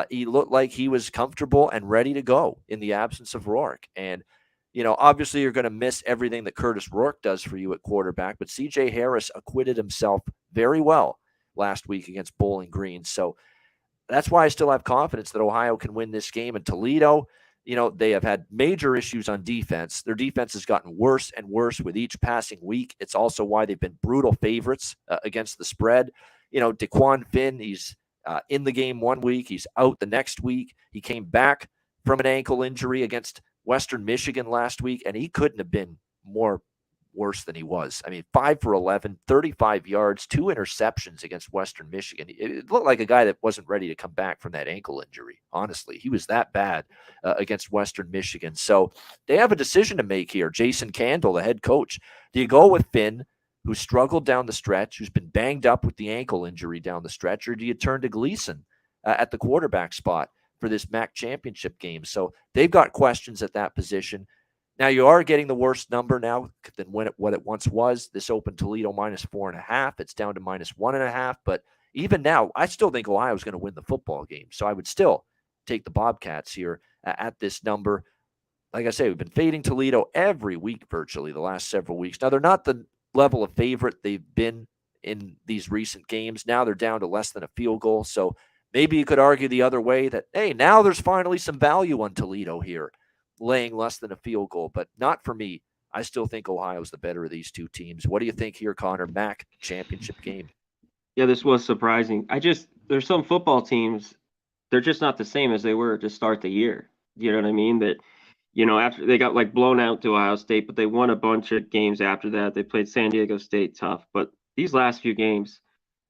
He looked like he was comfortable and ready to go in the absence of Rourke. And, obviously you're going to miss everything that Curtis Rourke does for you at quarterback, but C.J. Harris acquitted himself very well last week against Bowling Green. So that's why I still have confidence that Ohio can win this game. And Toledo, they have had major issues on defense. Their defense has gotten worse and worse with each passing week. It's also why they've been brutal favorites against the spread. DeQuan Finn, he's in the game one week. He's out the next week. He came back from an ankle injury against Western Michigan last week, and he couldn't have been more worse than he was. I mean, 5 for 11, 35 yards, 2 interceptions against Western Michigan. It looked like a guy that wasn't ready to come back from that ankle injury. Honestly, he was that bad against Western Michigan. So they have a decision to make here. Jason Candle, the head coach. Do you go with Finn, who struggled down the stretch, who's been banged up with the ankle injury down the stretch, or do you turn to Gleason at the quarterback spot for this MAC championship game? So they've got questions at that position. Now, you are getting the worst number now than what it once was. This opened Toledo -4.5. It's down to -1.5. But even now, I still think Ohio is going to win the football game. So I would still take the Bobcats here at this number. Like I say, we've been fading Toledo every week virtually the last several weeks. Now, they're not the level of favorite they've been in these recent games. Now they're down to less than a field goal. So maybe you could argue the other way that, hey, now there's finally some value on Toledo here, laying less than a field goal, but not for me. I still think Ohio's the better of these two teams. What do you think here, Connor? MAC championship game. Yeah, this was surprising. There's some football teams, they're just not the same as they were to start the year. You know what I mean? That after they got like blown out to Ohio State, but they won a bunch of games after that. They played San Diego State tough, but these last few games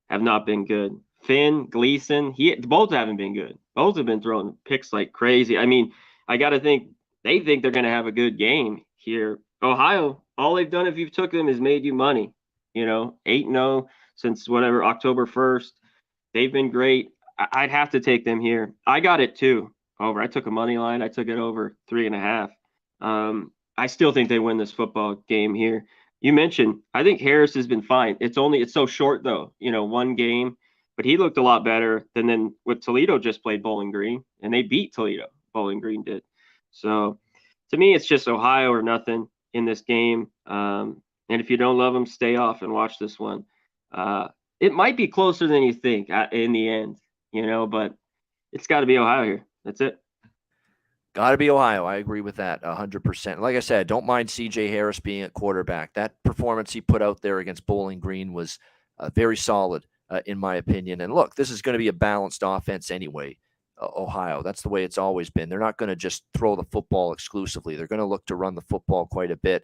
have not been good. Finn, Gleason, both haven't been good. Both have been throwing picks like crazy. I mean, I got to think they think they're going to have a good game here. Ohio, all they've done if you've took them is made you money. 8-0 since whatever, October 1st. They've been great. I'd have to take them here. I got it too. Over. I took a money line. I took it over 3.5. I still think they win this football game here. You mentioned, I think Harris has been fine. It's so short though, one game, but he looked a lot better than what Toledo just played Bowling Green, and they beat Toledo. Bowling Green did. So to me, it's just Ohio or nothing in this game. And if you don't love them, stay off and watch this one. It might be closer than you think in the end, but it's got to be Ohio here. That's it. Got to be Ohio. I agree with that 100%. Like I said, don't mind C.J. Harris being at quarterback. That performance he put out there against Bowling Green was very solid, in my opinion. And look, this is going to be a balanced offense anyway, Ohio. That's the way it's always been. They're not going to just throw the football exclusively. They're going to look to run the football quite a bit.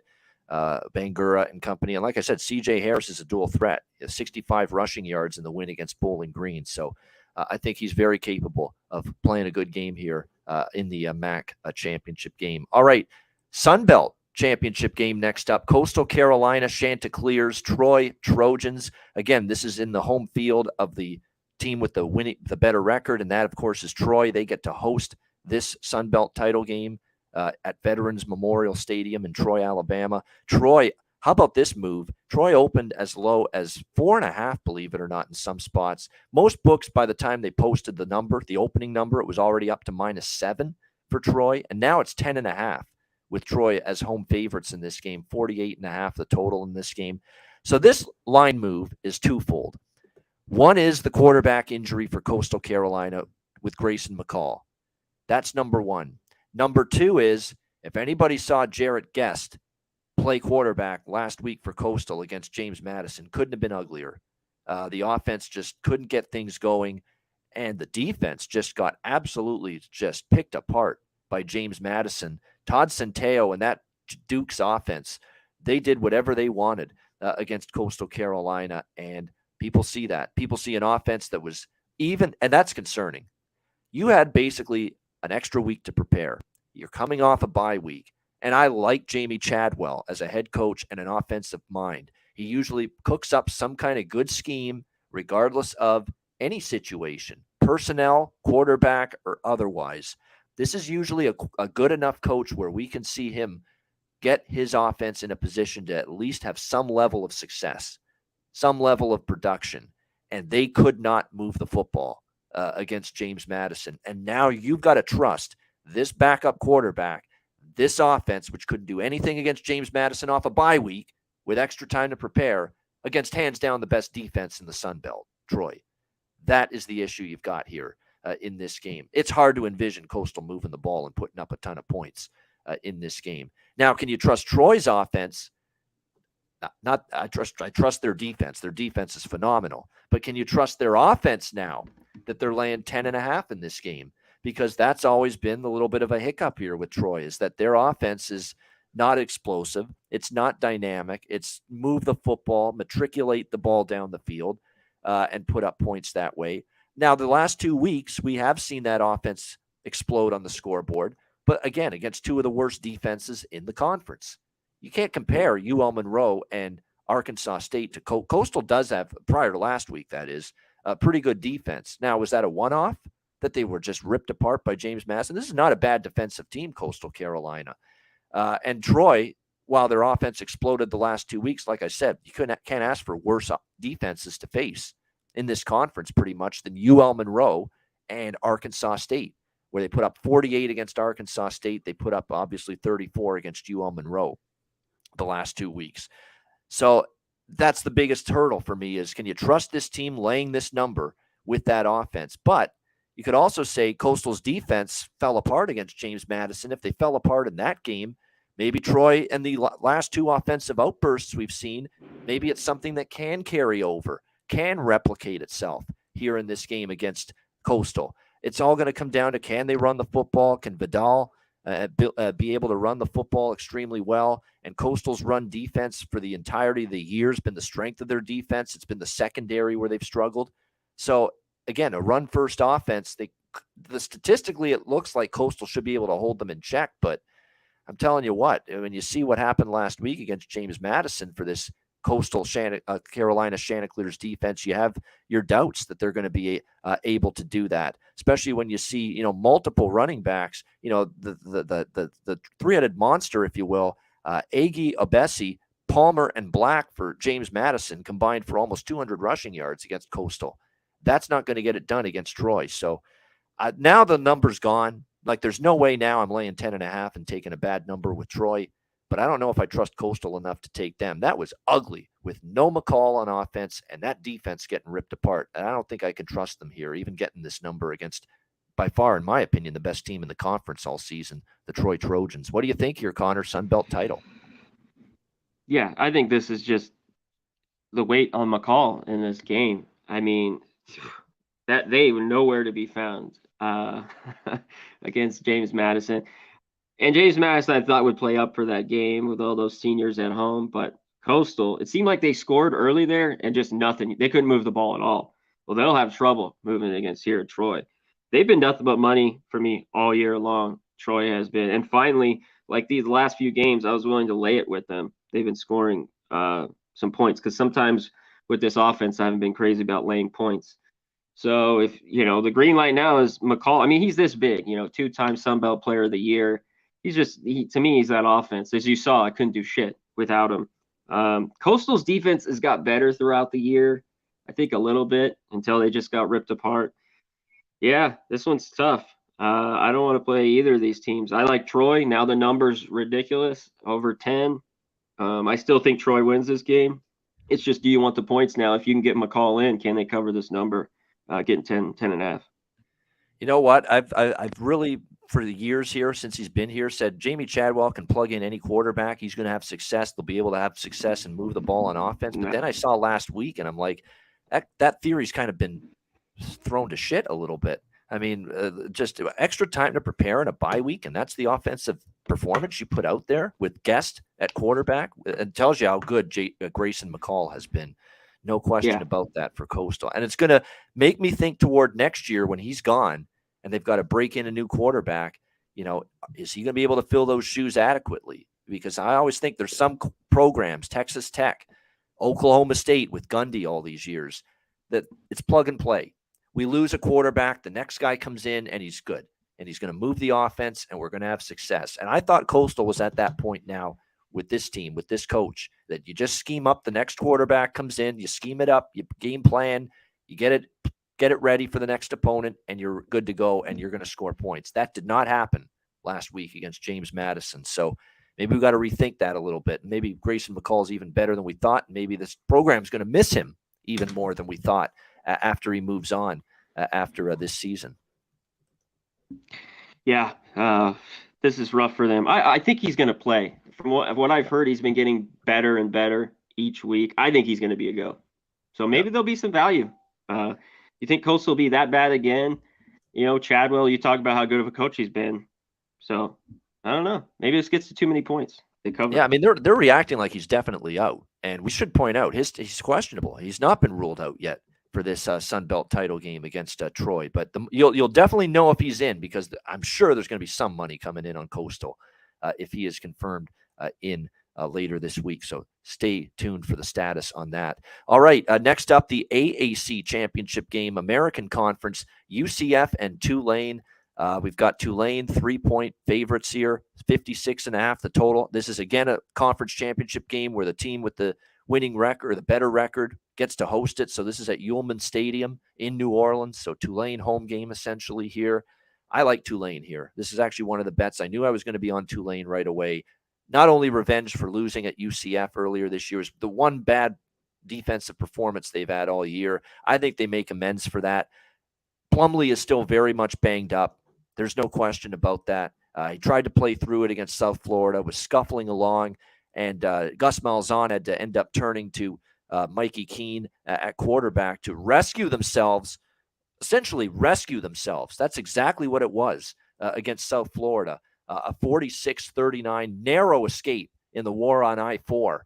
Bangura and company. And like I said, C.J. Harris is a dual threat. He has 65 rushing yards in the win against Bowling Green. So I think he's very capable of playing a good game here in the MAC championship game. All right, Sun Belt championship game next up. Coastal Carolina, Chanticleers, Troy Trojans. Again, this is in the home field of the team with the better record, and that, of course, is Troy. They get to host this Sun Belt title game at Veterans Memorial Stadium in Troy, Alabama. Troy, how about this move? Troy opened as low as 4.5, believe it or not, in some spots. Most books, by the time they posted the opening number, it was already up to -7 for Troy, and now it's 10.5 with Troy as home favorites in this game, 48.5 the total in this game. So this line move is twofold. One is the quarterback injury for Coastal Carolina with Grayson McCall. That's number one. Number two is, if anybody saw Jarrett Guest play quarterback last week for Coastal against James Madison, couldn't have been uglier. The offense just couldn't get things going, and the defense just got absolutely just picked apart by James Madison. Todd Centeio and that Duke's offense, they did whatever they wanted against Coastal Carolina, and people see that. People see an offense that was even, and that's concerning. You had basically an extra week to prepare. You're coming off a bye week. And I like Jamie Chadwell as a head coach and an offensive mind. He usually cooks up some kind of good scheme, regardless of any situation, personnel, quarterback, or otherwise. This is usually a good enough coach where we can see him get his offense in a position to at least have some level of success, some level of production. And they could not move the football against James Madison. And now you've got to trust this backup quarterback, this offense, which couldn't do anything against James Madison off a bye week with extra time to prepare, against hands down the best defense in the Sun Belt, Troy. That is the issue you've got here in this game. It's hard to envision Coastal moving the ball and putting up a ton of points in this game. Now, can you trust Troy's offense? I trust their defense. Their defense is phenomenal. But can you trust their offense now that they're laying 10.5 in this game? Because that's always been the little bit of a hiccup here with Troy, is that their offense is not explosive. It's not dynamic. It's move the football, matriculate the ball down the field, and put up points that way. Now, the last 2 weeks, we have seen that offense explode on the scoreboard. But again, against two of the worst defenses in the conference. You can't compare UL Monroe and Arkansas State to Coastal does have, prior to last week, that is, a pretty good defense. Now, was that a one-off that they were just ripped apart by James Madison? This is not a bad defensive team, Coastal Carolina. And Troy, while their offense exploded the last 2 weeks, like I said, you can't ask for worse defenses to face in this conference pretty much than UL Monroe and Arkansas State, where they put up 48 against Arkansas State. They put up, obviously, 34 against UL Monroe the last 2 weeks. So that's the biggest hurdle for me is, can you trust this team laying this number with that offense? But you could also say Coastal's defense fell apart against James Madison. If they fell apart in that game, maybe Troy and the last two offensive outbursts we've seen, maybe it's something that can carry over, can replicate itself here in this game against Coastal. It's all going to come down to, can they run the football? Can Vidal be able to run the football extremely well. And Coastal's run defense for the entirety of the year has been the strength of their defense. It's been the secondary where they've struggled. So, again, a run-first offense, statistically it looks like Coastal should be able to hold them in check, but I'm telling you what, when you see what happened last week against James Madison for this Coastal Carolina Chanticleers defense, you have your doubts that they're going to be able to do that, especially when you see, multiple running backs, the three-headed monster, if you will, Agee, Obesi, Palmer, and Black for James Madison combined for almost 200 rushing yards against Coastal. That's not going to get it done against Troy. So now the number's gone. Like, there's no way now I'm laying 10.5 and taking a bad number with Troy, but I don't know if I trust Coastal enough to take them. That was ugly with no McCall on offense and that defense getting ripped apart. And I don't think I can trust them here, even getting this number against, by far, in my opinion, the best team in the conference all season, the Troy Trojans. What do you think here, Connor? Sun Belt title. Yeah, I think this is just the weight on McCall in this game. I mean, that they were nowhere to be found against James Madison. And James Madison, I thought, would play up for that game with all those seniors at home. But Coastal, it seemed like they scored early there and just nothing. They couldn't move the ball at all. Well, they'll have trouble moving against here at Troy. They've been nothing but money for me all year long. Troy has been. And finally, like these last few games, I was willing to lay it with them. They've been scoring some points because sometimes with this offense, I haven't been crazy about laying points. So if, the green light now is McCall. I mean, he's this big, 2-time Sun Belt Player of the Year. To me, he's that offense. As you saw, I couldn't do shit without him. Coastal's defense has got better throughout the year. I think a little bit until they just got ripped apart. Yeah, this one's tough. I don't want to play either of these teams. I like Troy. Now the number's ridiculous, over 10. I still think Troy wins this game. It's just, do you want the points now? If you can get McCall in, can they cover this number? Getting 10.5. You know what? I've really, for the years here since he's been here, said Jamie Chadwell can plug in any quarterback. He's going to have success. They'll be able to have success and move the ball on offense. But then I saw last week, and I'm like, that theory's kind of been thrown to shit a little bit. I mean, just extra time to prepare in a bye week, and that's the offensive performance you put out there with Guest at quarterback. It tells you how good Grayson McCall has been. No question about that for Coastal. And it's going to make me think toward next year when he's gone and they've got to break in a new quarterback. Is he going to be able to fill those shoes adequately? Because I always think there's some programs, Texas Tech, Oklahoma State with Gundy all these years, that it's plug and play. We lose a quarterback, the next guy comes in and he's good. And he's going to move the offense and we're going to have success. And I thought Coastal was at that point now with this team, with this coach, that you just scheme up. The next quarterback comes in, you scheme it up, you game plan, you get it ready for the next opponent, and you're good to go, and you're going to score points. That did not happen last week against James Madison. So maybe we've got to rethink that a little bit. Maybe Grayson McCall is even better than we thought. Maybe this program's going to miss him even more than we thought after he moves on after this season. Yeah, this is rough for them. I think he's going to play. From what I've heard, he's been getting better and better each week. I think he's going to be a go. So maybe there'll be some value. You think Coastal will be that bad again? Chadwell, you talk about how good of a coach he's been. So I don't know. Maybe this gets to too many points. They cover. Yeah, I mean, they're reacting like he's definitely out. And we should point out he's questionable. He's not been ruled out yet for this Sun Belt title game against Troy. But you'll definitely know if he's in, because I'm sure there's going to be some money coming in on Coastal if he is confirmed in later this week. So stay tuned for the status on that. All right, next up, the AAC championship game, American Conference, UCF and Tulane. We've got Tulane 3-point favorites here, 56.5 the total. This is, again, a conference championship game where the team with the winning record, or the better record, gets to host it. So this is at Ullman Stadium in New Orleans. So Tulane home game essentially here. I like Tulane here. This is actually one of the bets. I knew I was going to be on Tulane right away. Not only revenge for losing at UCF earlier this year, is the one bad defensive performance they've had all year. I think they make amends for that. Plumlee is still very much banged up. There's no question about that. He tried to play through it against South Florida, was scuffling along, and Gus Malzahn had to end up turning to Mikey Keene at quarterback to essentially rescue themselves. That's exactly what it was against South Florida. a 46-39 narrow escape in the war on I-4 for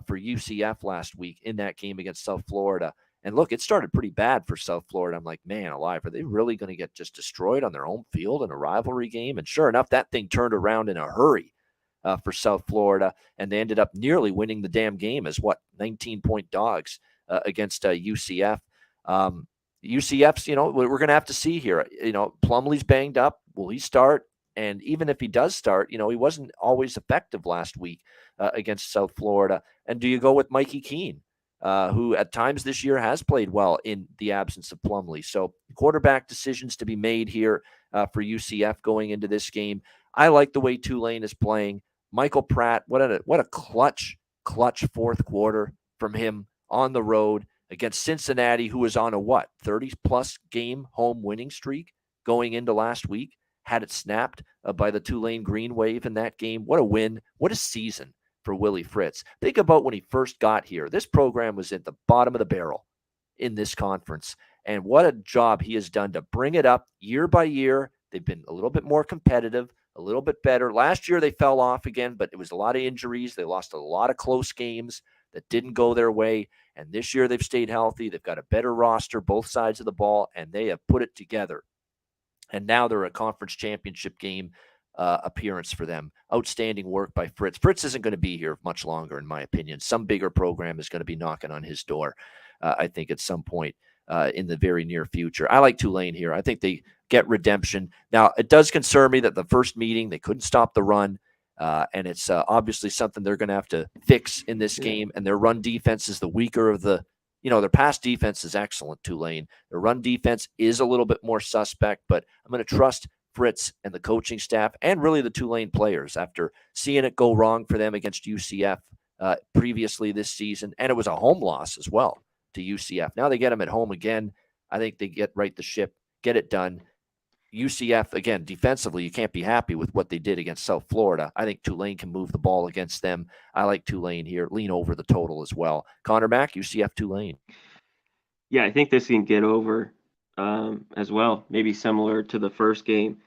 UCF last week in that game against South Florida. And look, it started pretty bad for South Florida. I'm like, man alive, are they really going to get just destroyed on their home field in a rivalry game? And sure enough, that thing turned around in a hurry for South Florida, and they ended up nearly winning the damn game as 19-point dogs against UCF. UCF's, we're going to have to see here. Plumlee's banged up. Will he start? And even if he does start, he wasn't always effective last week against South Florida. And do you go with Mikey Keene, who at times this year has played well in the absence of Plumlee? So quarterback decisions to be made here for UCF going into this game. I like the way Tulane is playing. Michael Pratt, what a clutch fourth quarter from him on the road against Cincinnati, who was on a 30-plus game home winning streak going into last week. Had it snapped by the Tulane Green Wave in that game. What a win. What a season for Willie Fritz. Think about when he first got here. This program was at the bottom of the barrel in this conference. And what a job he has done to bring it up year by year. They've been a little bit more competitive, a little bit better. Last year they fell off again, but it was a lot of injuries. They lost a lot of close games that didn't go their way. And this year they've stayed healthy. They've got a better roster, both sides of the ball, and they have put it together. And now they're a conference championship game appearance for them. Outstanding work by Fritz. Fritz isn't going to be here much longer, in my opinion. Some bigger program is going to be knocking on his door, I think, at some point in the very near future. I like Tulane here. I think they get redemption. Now, it does concern me that the first meeting, they couldn't stop the run, and it's obviously something they're going to have to fix in this game, and their run defense is the weaker of the their pass defense is excellent, Tulane. Their run defense is a little bit more suspect, but I'm going to trust Fritz and the coaching staff and really the Tulane players after seeing it go wrong for them against UCF previously this season. And it was a home loss as well to UCF. Now they get them at home again. I think they get right the ship, get it done. UCF, again, defensively, you can't be happy with what they did against South Florida. I think Tulane can move the ball against them. I like Tulane here. Lean over the total as well. Conor Mac, UCF Tulane. Yeah, I think this can get over as well. Maybe similar to the first game.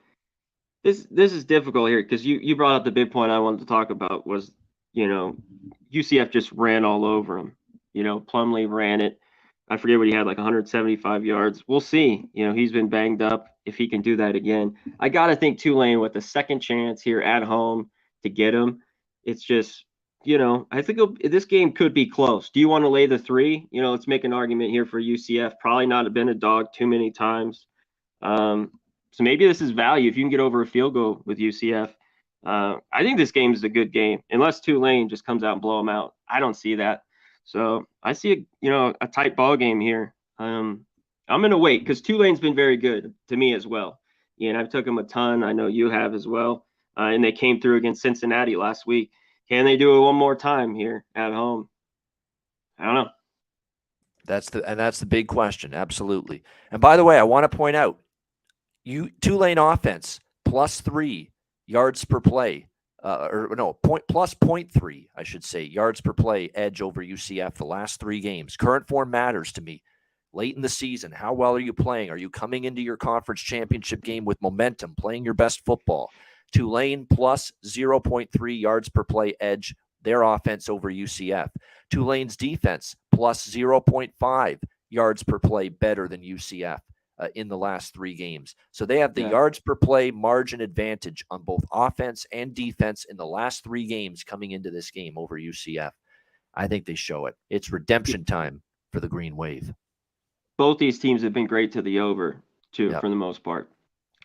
This is difficult here because you brought up the big point I wanted to talk about was, UCF just ran all over them. Plumlee ran it. I forget what he had, like 175 yards. We'll see. He's been banged up. If he can do that again, I got to think Tulane with a second chance here at home to get him. It's just, I think this game could be close. Do you want to lay the 3? Let's make an argument here for UCF. Probably not been a dog too many times. So maybe this is value. If you can get over a field goal with UCF, I think this game is a good game, unless Tulane just comes out and blow them out. I don't see that. So I see a tight ball game here. I'm going to wait because Tulane's been very good to me as well. And I've took them a ton. I know you have as well. And they came through against Cincinnati last week. Can they do it one more time here at home? I don't know. That's the big question. Absolutely. And by the way, I want to point out, Tulane offense +3 yards per play. Plus 0.3, I should say, yards per play edge over UCF the last 3 games. Current form matters to me. Late in the season, how well are you playing? Are you coming into your conference championship game with momentum, playing your best football? Tulane plus 0.3 yards per play edge, their offense over UCF. Tulane's defense plus 0.5 yards per play better than UCF in the last 3 games. So they have the yards per play margin advantage on both offense and defense in the last 3 games coming into this game over UCF. I think they show it. It's redemption time for the Green Wave. Both these teams have been great to the over, too, for the most part.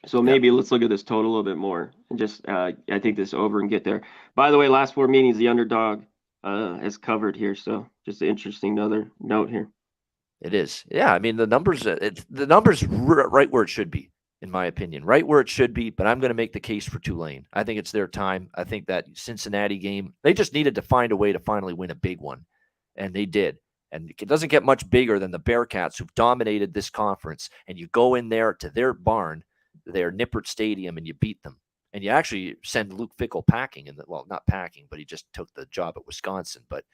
So maybe let's look at this total a little bit more and just I think this over and get there. By the way, last 4 meetings, the underdog has covered here. So just an interesting other note here. It is. Yeah, I mean, the numbers right where it should be, in my opinion. Right where it should be, but I'm going to make the case for Tulane. I think it's their time. I think that Cincinnati game, they just needed to find a way to finally win a big one, and they did. And it doesn't get much bigger than the Bearcats, who've dominated this conference, and you go in there to their barn, their Nippert Stadium, and you beat them. And you actually send Luke Fickell packing, not packing, but he just took the job at Wisconsin, but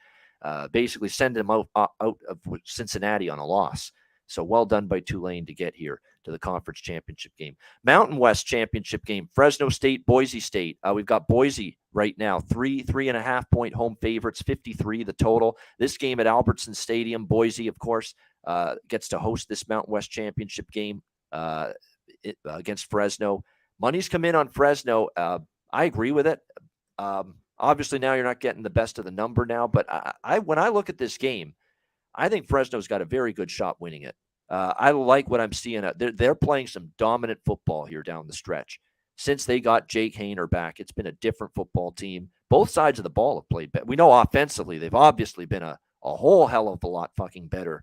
basically send him out of Cincinnati on a loss. So well done by Tulane to get here to the conference championship game. Mountain West championship game, Fresno State, Boise State. We've got Boise right now, 3.5 point home favorites, 53 the total. This game at Albertson Stadium, Boise, of course, gets to host this Mountain West championship game against Fresno. Money's come in on Fresno. I agree with it. Obviously, now you're not getting the best of the number now, but when I look at this game, I think Fresno's got a very good shot winning it. I like what I'm seeing. They're playing some dominant football here down the stretch. Since they got Jake Haener back, it's been a different football team. Both sides of the ball have played better. We know offensively, they've obviously been a whole hell of a lot fucking better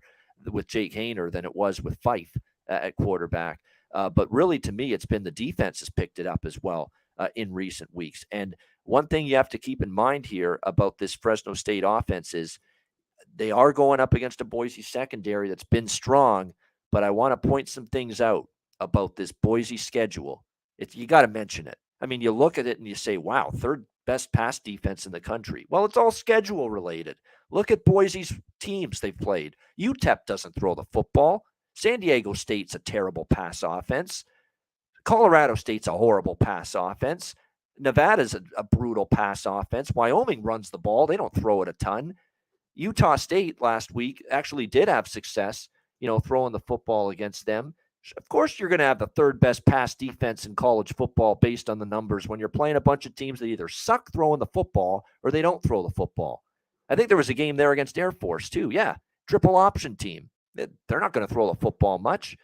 with Jake Haener than it was with Fife at quarterback. But really, to me, it's been the defense has picked it up as well in recent weeks. And one thing you have to keep in mind here about this Fresno State offense is they are going up against a Boise secondary that's been strong, but I want to point some things out about this Boise schedule. You got to mention it. I mean, you look at it and you say, wow, third best pass defense in the country. Well, it's all schedule related. Look at Boise's teams they've played. UTEP doesn't throw the football. San Diego State's a terrible pass offense. Colorado State's a horrible pass offense. Nevada's a brutal pass offense. Wyoming runs the ball. They don't throw it a ton. Utah State last week actually did have success, throwing the football against them. Of course, you're going to have the third best pass defense in college football based on the numbers when you're playing a bunch of teams that either suck throwing the football or they don't throw the football. I think there was a game there against Air Force too. Yeah, triple option team. They're not going to throw the football much.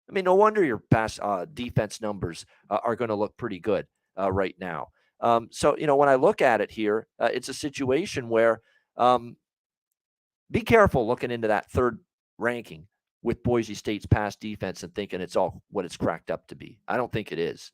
I mean, no wonder your pass defense numbers are going to look pretty good right now. So, when I look at it here, it's a situation where be careful looking into that third ranking with Boise State's pass defense and thinking it's all what it's cracked up to be. I don't think it is.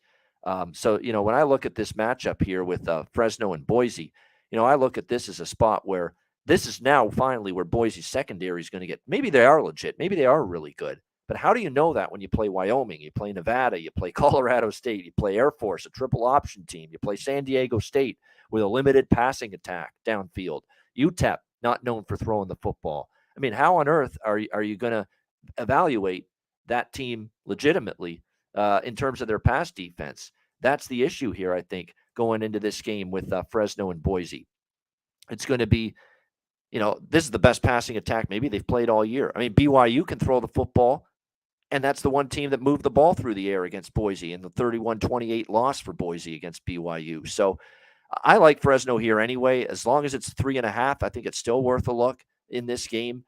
So, when I look at this matchup here with Fresno and Boise, I look at this as a spot where this is now finally where Boise secondary is going to get, maybe they are legit, maybe they are really good. But how do you know that when you play Wyoming, you play Nevada, you play Colorado State, you play Air Force, a triple option team, you play San Diego State with a limited passing attack downfield, UTEP, not known for throwing the football. I mean, how on earth are you going to evaluate that team legitimately in terms of their pass defense? That's the issue here, I think, going into this game with Fresno and Boise. It's going to be, this is the best passing attack maybe they've played all year. I mean, BYU can throw the football, and that's the one team that moved the ball through the air against Boise in the 31-28 loss for Boise against BYU. So I like Fresno here anyway. As long as it's 3.5, I think it's still worth a look in this game.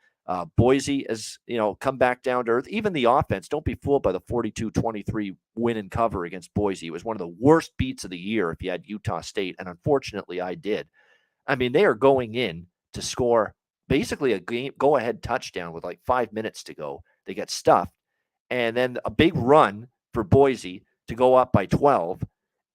Boise has, come back down to earth. Even the offense, don't be fooled by the 42-23 win and cover against Boise. It was one of the worst beats of the year if you had Utah State, and unfortunately I did. I mean, they are going in to score basically a go-ahead touchdown with like 5 minutes to go. They get stuffed. And then a big run for Boise to go up by 12.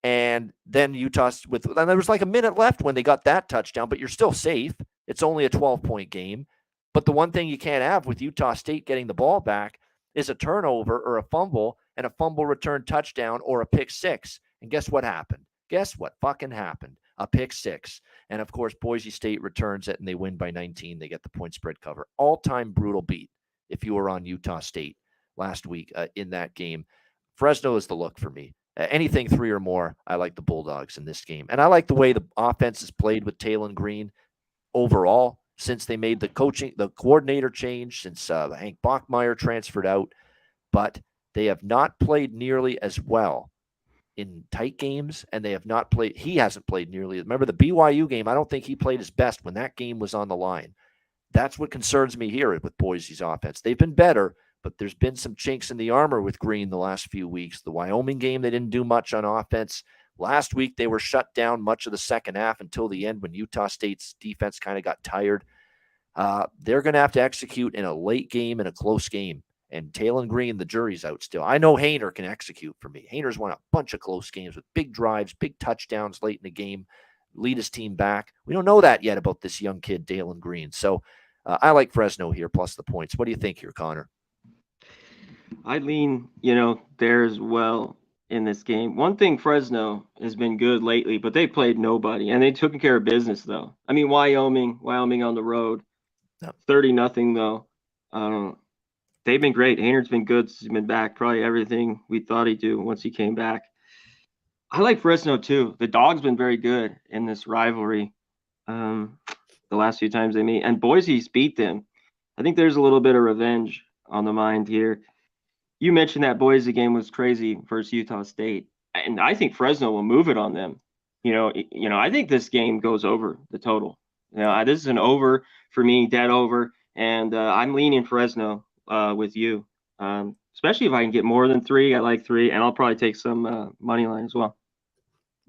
And then Utah and there was like a minute left when they got that touchdown, but you're still safe. It's only a 12-point game. But the one thing you can't have with Utah State getting the ball back is a turnover or a fumble and a fumble return touchdown or a pick six. And guess what happened? Guess what fucking happened? A pick six. And of course, Boise State returns it and they win by 19. They get the point spread cover. All-time brutal beat if you were on Utah State last week in that game. Fresno is the look for me. Anything 3 or more, I like the Bulldogs in this game. And I like the way the offense is played with Talon Green overall since they made the coordinator change, since Hank Bachmeier transferred out. But they have not played nearly as well in tight games, and he hasn't played nearly. Remember the BYU game, I don't think he played his best when that game was on the line. That's what concerns me here with Boise's offense. They've been better, but there's been some chinks in the armor with Green the last few weeks. The Wyoming game, they didn't do much on offense. Last week, they were shut down much of the second half until the end when Utah State's defense kind of got tired. They're going to have to execute in a late game and a close game. And Talon Green, the jury's out still. I know Haener can execute for me. Haener's won a bunch of close games with big drives, big touchdowns late in the game, lead his team back. We don't know that yet about this young kid, Talon Green. So I like Fresno here plus the points. What do you think here, Connor? I lean, there as well in this game. One thing, Fresno has been good lately, but they played nobody, and they took care of business, though. I mean, Wyoming on the road, 30-0, though. they've been great. Haynard's been good since he's been back. Probably everything we thought he'd do once he came back. I like Fresno too. The Dog's been very good in this rivalry. The last few times they meet, and Boise's beat them. I think there's a little bit of revenge on the mind here. You mentioned that Boise game was crazy versus Utah State, and I think Fresno will move it on them. I think this game goes over the total. This is an over for me, dead over, and I'm leaning Fresno with you, especially if I can get more than 3. I like 3, and I'll probably take some money line as well.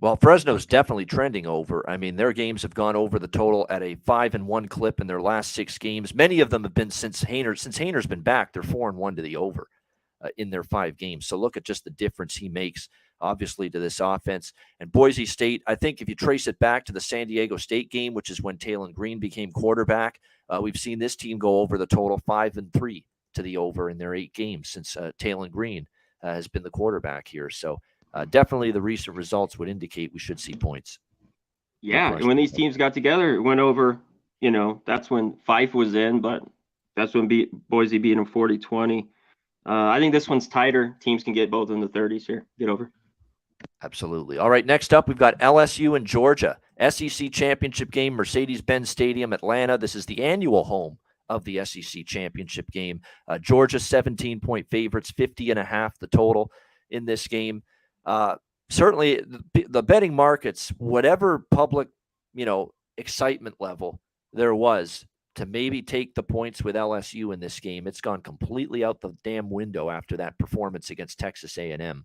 Well, Fresno's definitely trending over. I mean, their games have gone over the total at a 5-1 clip in their last 6 games. Many of them have been since Hayner's been back. They're 4-1 to the over in their 5 games. So look at just the difference he makes, obviously, to this offense. And Boise State, I think if you trace it back to the San Diego State game, which is when Talon Green became quarterback, we've seen this team go over the total 5-3 to the over in their 8 games since Talon Green has been the quarterback here. So definitely the recent results would indicate we should see points. Yeah, and when these teams got together, it went over, that's when Fife was in, but that's when Boise beat them 40-20. I think this one's tighter. Teams can get both in the 30s here. Get over. Absolutely. All right, next up, we've got LSU and Georgia. SEC Championship game, Mercedes-Benz Stadium, Atlanta. This is the annual home of the SEC Championship game. Georgia 17-point favorites, 50.5 the total in this game. Certainly the betting markets, whatever public, excitement level there was to maybe take the points with LSU in this game, it's gone completely out the damn window after that performance against Texas A&M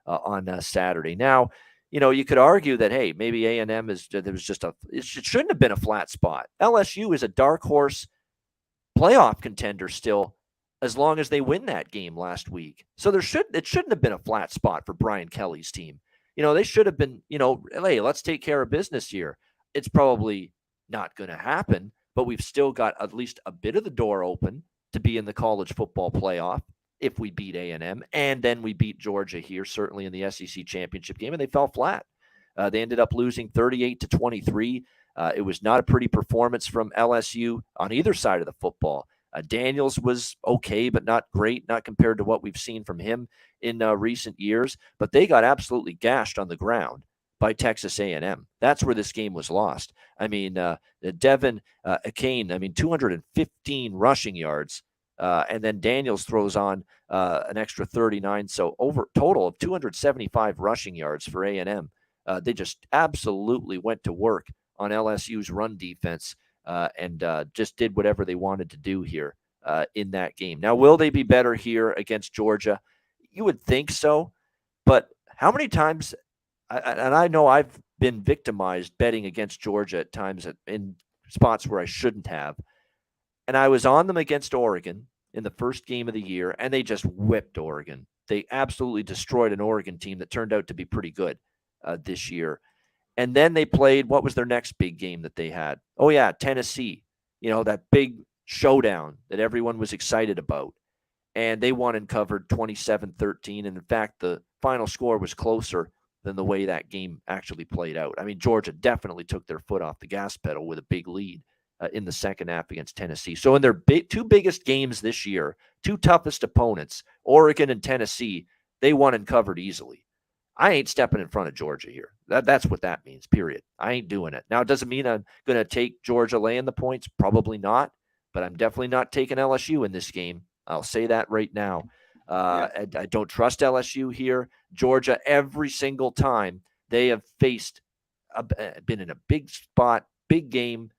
on Saturday. Now, you could argue that, hey, maybe A&M it shouldn't have been a flat spot. LSU is a dark horse playoff contender still, as long as they win that game last week. So it shouldn't have been a flat spot for Brian Kelly's team. They should have been, hey, let's take care of business here. It's probably not going to happen, but we've still got at least a bit of the door open to be in the college football playoff if we beat A&M, and then we beat Georgia here, certainly in the SEC championship game, and they fell flat. They ended up losing 38-23. It was not a pretty performance from LSU on either side of the football. Daniels was okay, but not great, not compared to what we've seen from him in recent years. But they got absolutely gashed on the ground by Texas A&M. That's where this game was lost. I mean, Devin Akane, 215 rushing yards, and then Daniels throws on an extra 39. So over total of 275 rushing yards for A&M. They just absolutely went to work on LSU's run defense. And just did whatever they wanted to do here in that game. Now, will they be better here against Georgia? You would think so, but how many times, and I know I've been victimized betting against Georgia at times in spots where I shouldn't have, and I was on them against Oregon in the first game of the year, and they just whipped Oregon. They absolutely destroyed an Oregon team that turned out to be pretty good this year. And then they played, what was their next big game that they had? Oh, yeah, Tennessee, that big showdown that everyone was excited about. And they won and covered 27-13. And in fact, the final score was closer than the way that game actually played out. Georgia definitely took their foot off the gas pedal with a big lead in the second half against Tennessee. So in their 2 biggest games this year, 2 toughest opponents, Oregon and Tennessee, they won and covered easily. I ain't stepping in front of Georgia here. That's what that means, period. I ain't doing it. Now, it doesn't mean I'm going to take Georgia laying the points. Probably not. But I'm definitely not taking LSU in this game. I'll say that right now. I don't trust LSU here. Georgia, every single time they have been in a big spot, big game,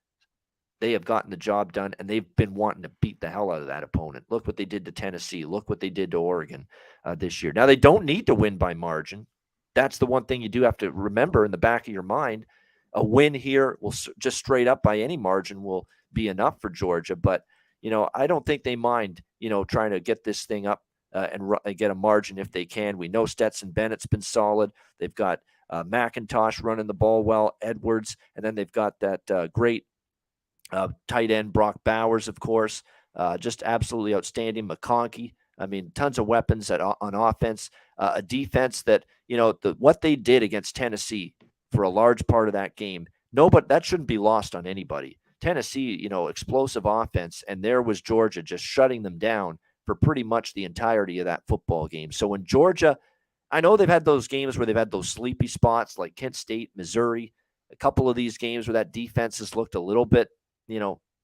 they have gotten the job done, and they've been wanting to beat the hell out of that opponent. Look what they did to Tennessee. Look what they did to Oregon this year. Now, they don't need to win by margin. That's the one thing you do have to remember in the back of your mind. A win here will just straight up by any margin will be enough for Georgia. But, I don't think they mind, trying to get this thing up and get a margin if they can. We know Stetson Bennett's been solid. They've got McIntosh running the ball well, Edwards, and then they've got that great tight end Brock Bowers, of course, just absolutely outstanding. McConkey. Tons of weapons on offense, a defense that, what they did against Tennessee for a large part of that game, but that shouldn't be lost on anybody. Tennessee, explosive offense, and there was Georgia just shutting them down for pretty much the entirety of that football game. So when Georgia, I know they've had those games where they've had those sleepy spots like Kent State, Missouri, a couple of these games where that defense has looked a little bit,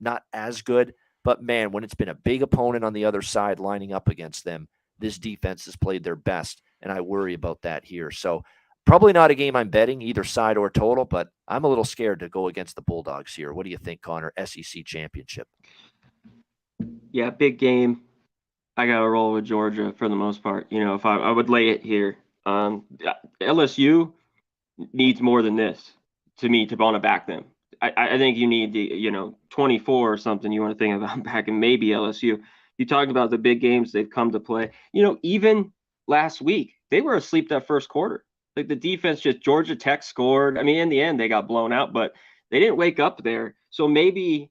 not as good. But man, when it's been a big opponent on the other side lining up against them, this defense has played their best, and I worry about that here. So probably not a game I'm betting either side or total, but I'm a little scared to go against the Bulldogs here. What do you think, Connor? SEC championship. Yeah, big game. I got to roll with Georgia for the most part. If I would lay it here. LSU needs more than this to me to want to back them. I think you need the 24 or something you want to think about backing maybe LSU. You talked about the big games they've come to play. Even last week they were asleep that first quarter. Like the defense, just Georgia Tech scored. I mean, in the end they got blown out, but they didn't wake up there. So maybe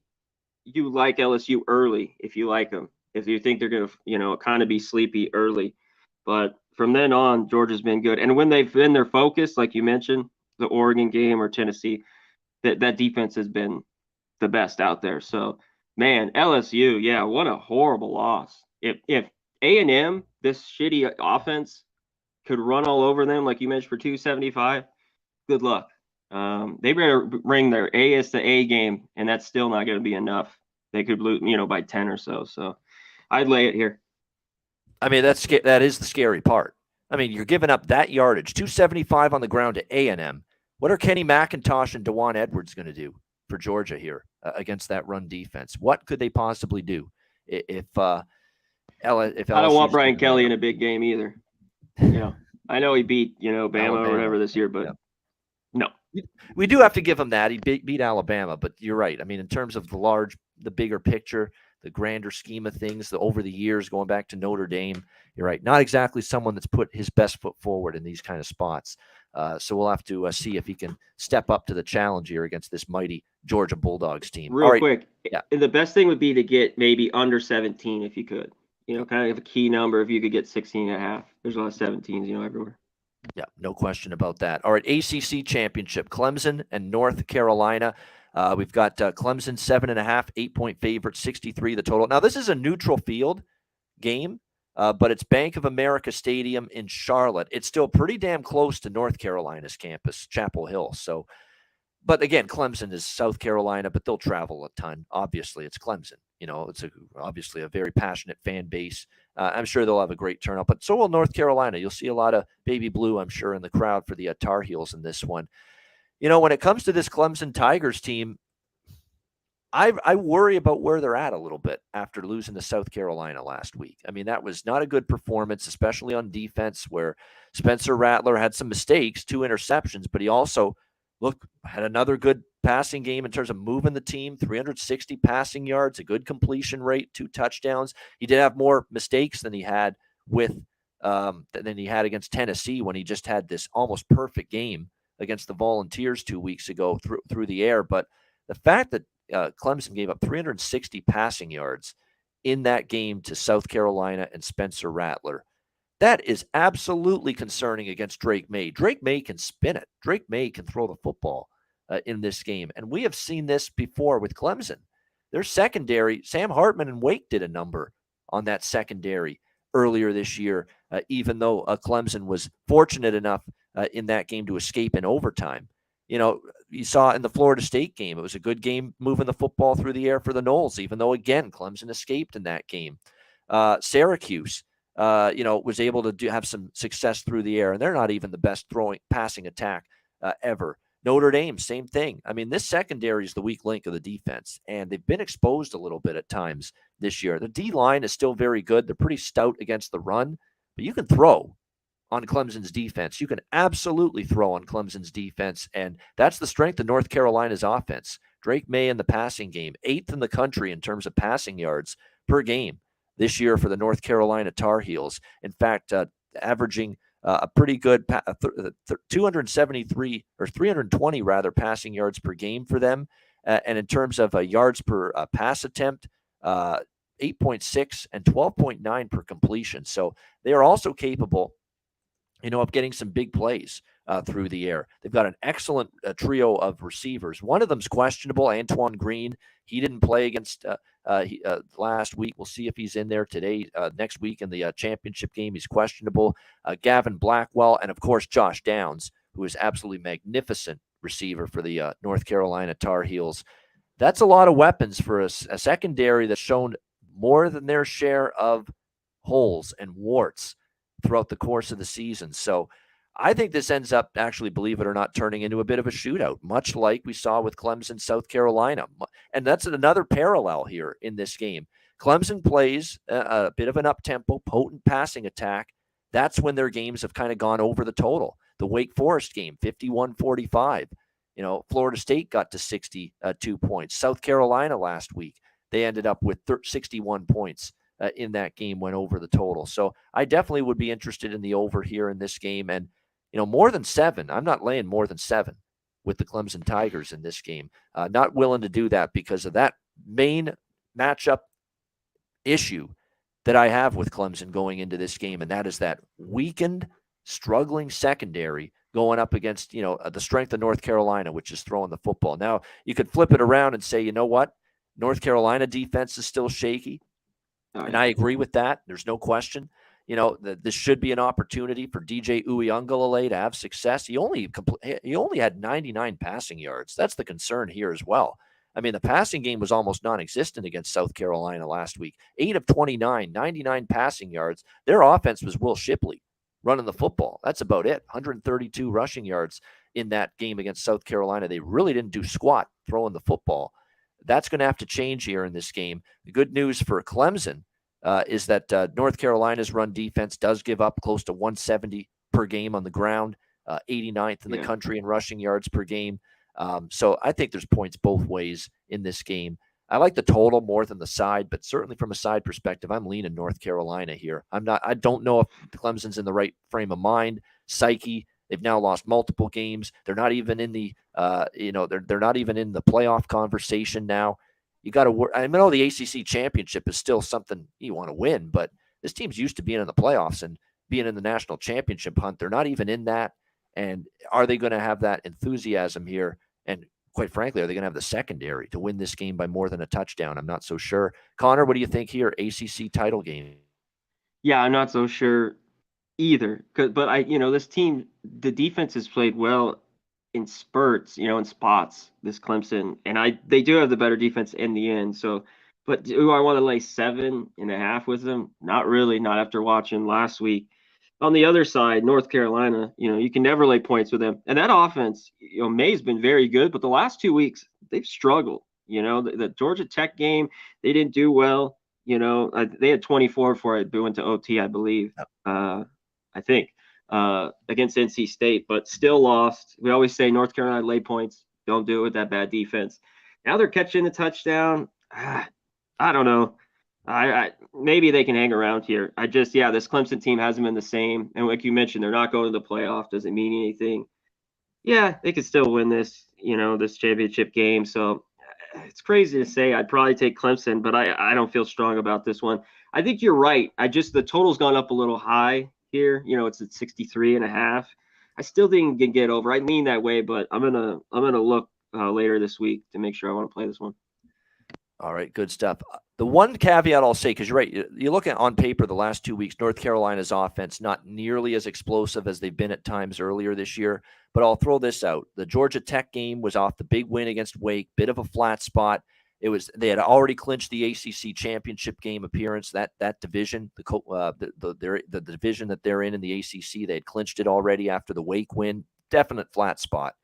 you like LSU early if you like them. If you think they're going to, kind of be sleepy early. But from then on, Georgia's been good. And when they've been their focus, like you mentioned, the Oregon game or Tennessee, that defense has been the best out there. So, man, LSU, yeah, what a horrible loss. If A&M, this shitty offense, could run all over them, like you mentioned, for 275, good luck. They better bring their A to A game, and that's still not going to be enough. They could lose, by 10 or so. So I'd lay it here. I mean, that is the scary part. I mean, you're giving up that yardage, 275 on the ground to A&M. What are Kenny McIntosh and DeJuan Edwards going to do for Georgia here against that run defense? What could they possibly do if I don't want Brian Kelly in a big game either. I know he beat Bama or whatever this year, but no. We do have to give him that. He beat Alabama, but you're right. I mean, in terms of the bigger picture, the grander scheme of things, over the years, going back to Notre Dame, you're right. Not exactly someone that's put his best foot forward in these kind of spots. So we'll have to see if he can step up to the challenge here against this mighty Georgia Bulldogs team. Real quick, yeah. The best thing would be to get maybe under 17 if you could. Kind of a key number if you could get 16 and a half. There's a lot of 17s, everywhere. Yeah, no question about that. All right, ACC championship, Clemson and North Carolina. We've got Clemson 7.5, 8-point favorite, 63 the total. Now, this is a neutral field game, but it's Bank of America Stadium in Charlotte. It's still pretty damn close to North Carolina's campus, Chapel Hill. So, but again, Clemson is South Carolina, but they'll travel a ton. Obviously, it's Clemson. It's obviously a very passionate fan base. I'm sure they'll have a great turnout, but so will North Carolina. You'll see a lot of baby blue, I'm sure, in the crowd for the Tar Heels in this one. When it comes to this Clemson Tigers team, I worry about where they're at a little bit after losing to South Carolina last week. I mean, that was not a good performance, especially on defense, where Spencer Rattler had some mistakes, 2 interceptions, but he also had another good passing game in terms of moving the team, 360 passing yards, a good completion rate, 2 touchdowns. He did have more mistakes than he had against Tennessee when he just had this almost perfect game against the Volunteers 2 weeks ago through the air. But the fact that Clemson gave up 360 passing yards in that game to South Carolina and Spencer Rattler, that is absolutely concerning against Drake May. Drake May can spin it. Drake May can throw the football in this game. And we have seen this before with Clemson. Their secondary, Sam Hartman and Wake did a number on that secondary earlier this year, even though Clemson was fortunate enough in that game to escape in overtime. You saw in the Florida State game, it was a good game moving the football through the air for the Noles, even though, again, Clemson escaped in that game. Syracuse, was able to have some success through the air, and they're not even the best passing attack ever. Notre Dame, same thing. I mean, this secondary is the weak link of the defense, and they've been exposed a little bit at times this year. The D-line is still very good. They're pretty stout against the run, but you can throw on Clemson's defense. You can absolutely throw on Clemson's defense, and that's the strength of North Carolina's offense. Drake May in the passing game, 8th in the country in terms of passing yards per game this year for the North Carolina Tar Heels. In fact, averaging a pretty good 273 or 320 rather passing yards per game for them. And in terms of yards per pass attempt, 8.6 and 12.9 per completion. So they are also capable, of getting some big plays through the air. They've got an excellent trio of receivers. One of them's questionable, Antoine Green. He didn't play against last week. We'll see if he's in there today. Next week in the championship game, he's questionable. Gavin Blackwell, and of course Josh Downs, who is absolutely magnificent receiver for the North Carolina Tar Heels. That's a lot of weapons for a secondary that's shown more than their share of holes and warts throughout the course of the season. So I think this ends up actually, believe it or not, turning into a bit of a shootout, much like we saw with Clemson, South Carolina. And that's another parallel here in this game. Clemson plays a bit of an up-tempo, potent passing attack. That's when their games have kind of gone over the total. The Wake Forest game, 51-45. Florida State got to 62 points. South Carolina last week, they ended up with 61 points in that game, went over the total. So I definitely would be interested in the over here in this game. And, more than 7. I'm not laying more than 7 with the Clemson Tigers in this game. Not willing to do that because of that main matchup issue that I have with Clemson going into this game, and that is that weakened, struggling secondary going up against, the strength of North Carolina, which is throwing the football. Now, you could flip it around and say, you know what? North Carolina defense is still shaky. And I agree with that. There's no question. This should be an opportunity for DJ Uiagalelei to have success. He only had 99 passing yards. That's the concern here as well. I mean, the passing game was almost non-existent against South Carolina last week. 8 of 29, 99 passing yards. Their offense was Will Shipley running the football. That's about it. 132 rushing yards in that game against South Carolina. They really didn't do squat throwing the football. That's going to have to change here in this game. The good news for Clemson is that North Carolina's run defense does give up close to 170 per game on the ground, 89th in the country in rushing yards per game. So I think there's points both ways in this game. I like the total more than the side, but certainly from a side perspective, I'm leaning North Carolina here. I don't know if Clemson's in the right frame of mind, psyche. They've now lost multiple games. They're not even in the, they're not even in the playoff conversation now. You got to work. I know the ACC championship is still something you want to win, but this team's used to being in the playoffs and being in the national championship hunt. They're not even in that. And are they going to have that enthusiasm here? And quite frankly, are they going to have the secondary to win this game by more than a touchdown? I'm not so sure. Connor, what do you think here? ACC title game. Yeah, I'm not so sure either. But this team, the defense has played well in spurts, in spots, this Clemson, and they do have the better defense in the end. So, but do I want to lay 7.5 with them? Not really, not after watching last week. On the other side, North Carolina, you can never lay points with them. And that offense, May's been very good, but the last 2 weeks, they've struggled. The Georgia Tech game, they didn't do well. They had 24 before it went to OT, I believe. I think. Against NC State, but still lost. We always say North Carolina lay points. Don't do it with that bad defense. Now they're catching a touchdown. I don't know. I maybe they can hang around here. This Clemson team hasn't been the same. And like you mentioned, they're not going to the playoff. Doesn't mean anything. Yeah, they could still win this, this championship game. So it's crazy to say. I'd probably take Clemson, but I don't feel strong about this one. I think you're right. The total's gone up a little high here. It's at 63.5. I still think you can get over. I lean that way, but I'm gonna look later this week to make sure I want to play this one. All right, good stuff. The one caveat I'll say, because you're right, you look at on paper the last 2 weeks, North Carolina's offense not nearly as explosive as they've been at times earlier this year. But I'll throw this out: the Georgia Tech game was off the big win against Wake, bit of a flat spot. They had already clinched the ACC championship game appearance. That division, the division that they're in the ACC, they had clinched it already after the Wake win. Definite flat spot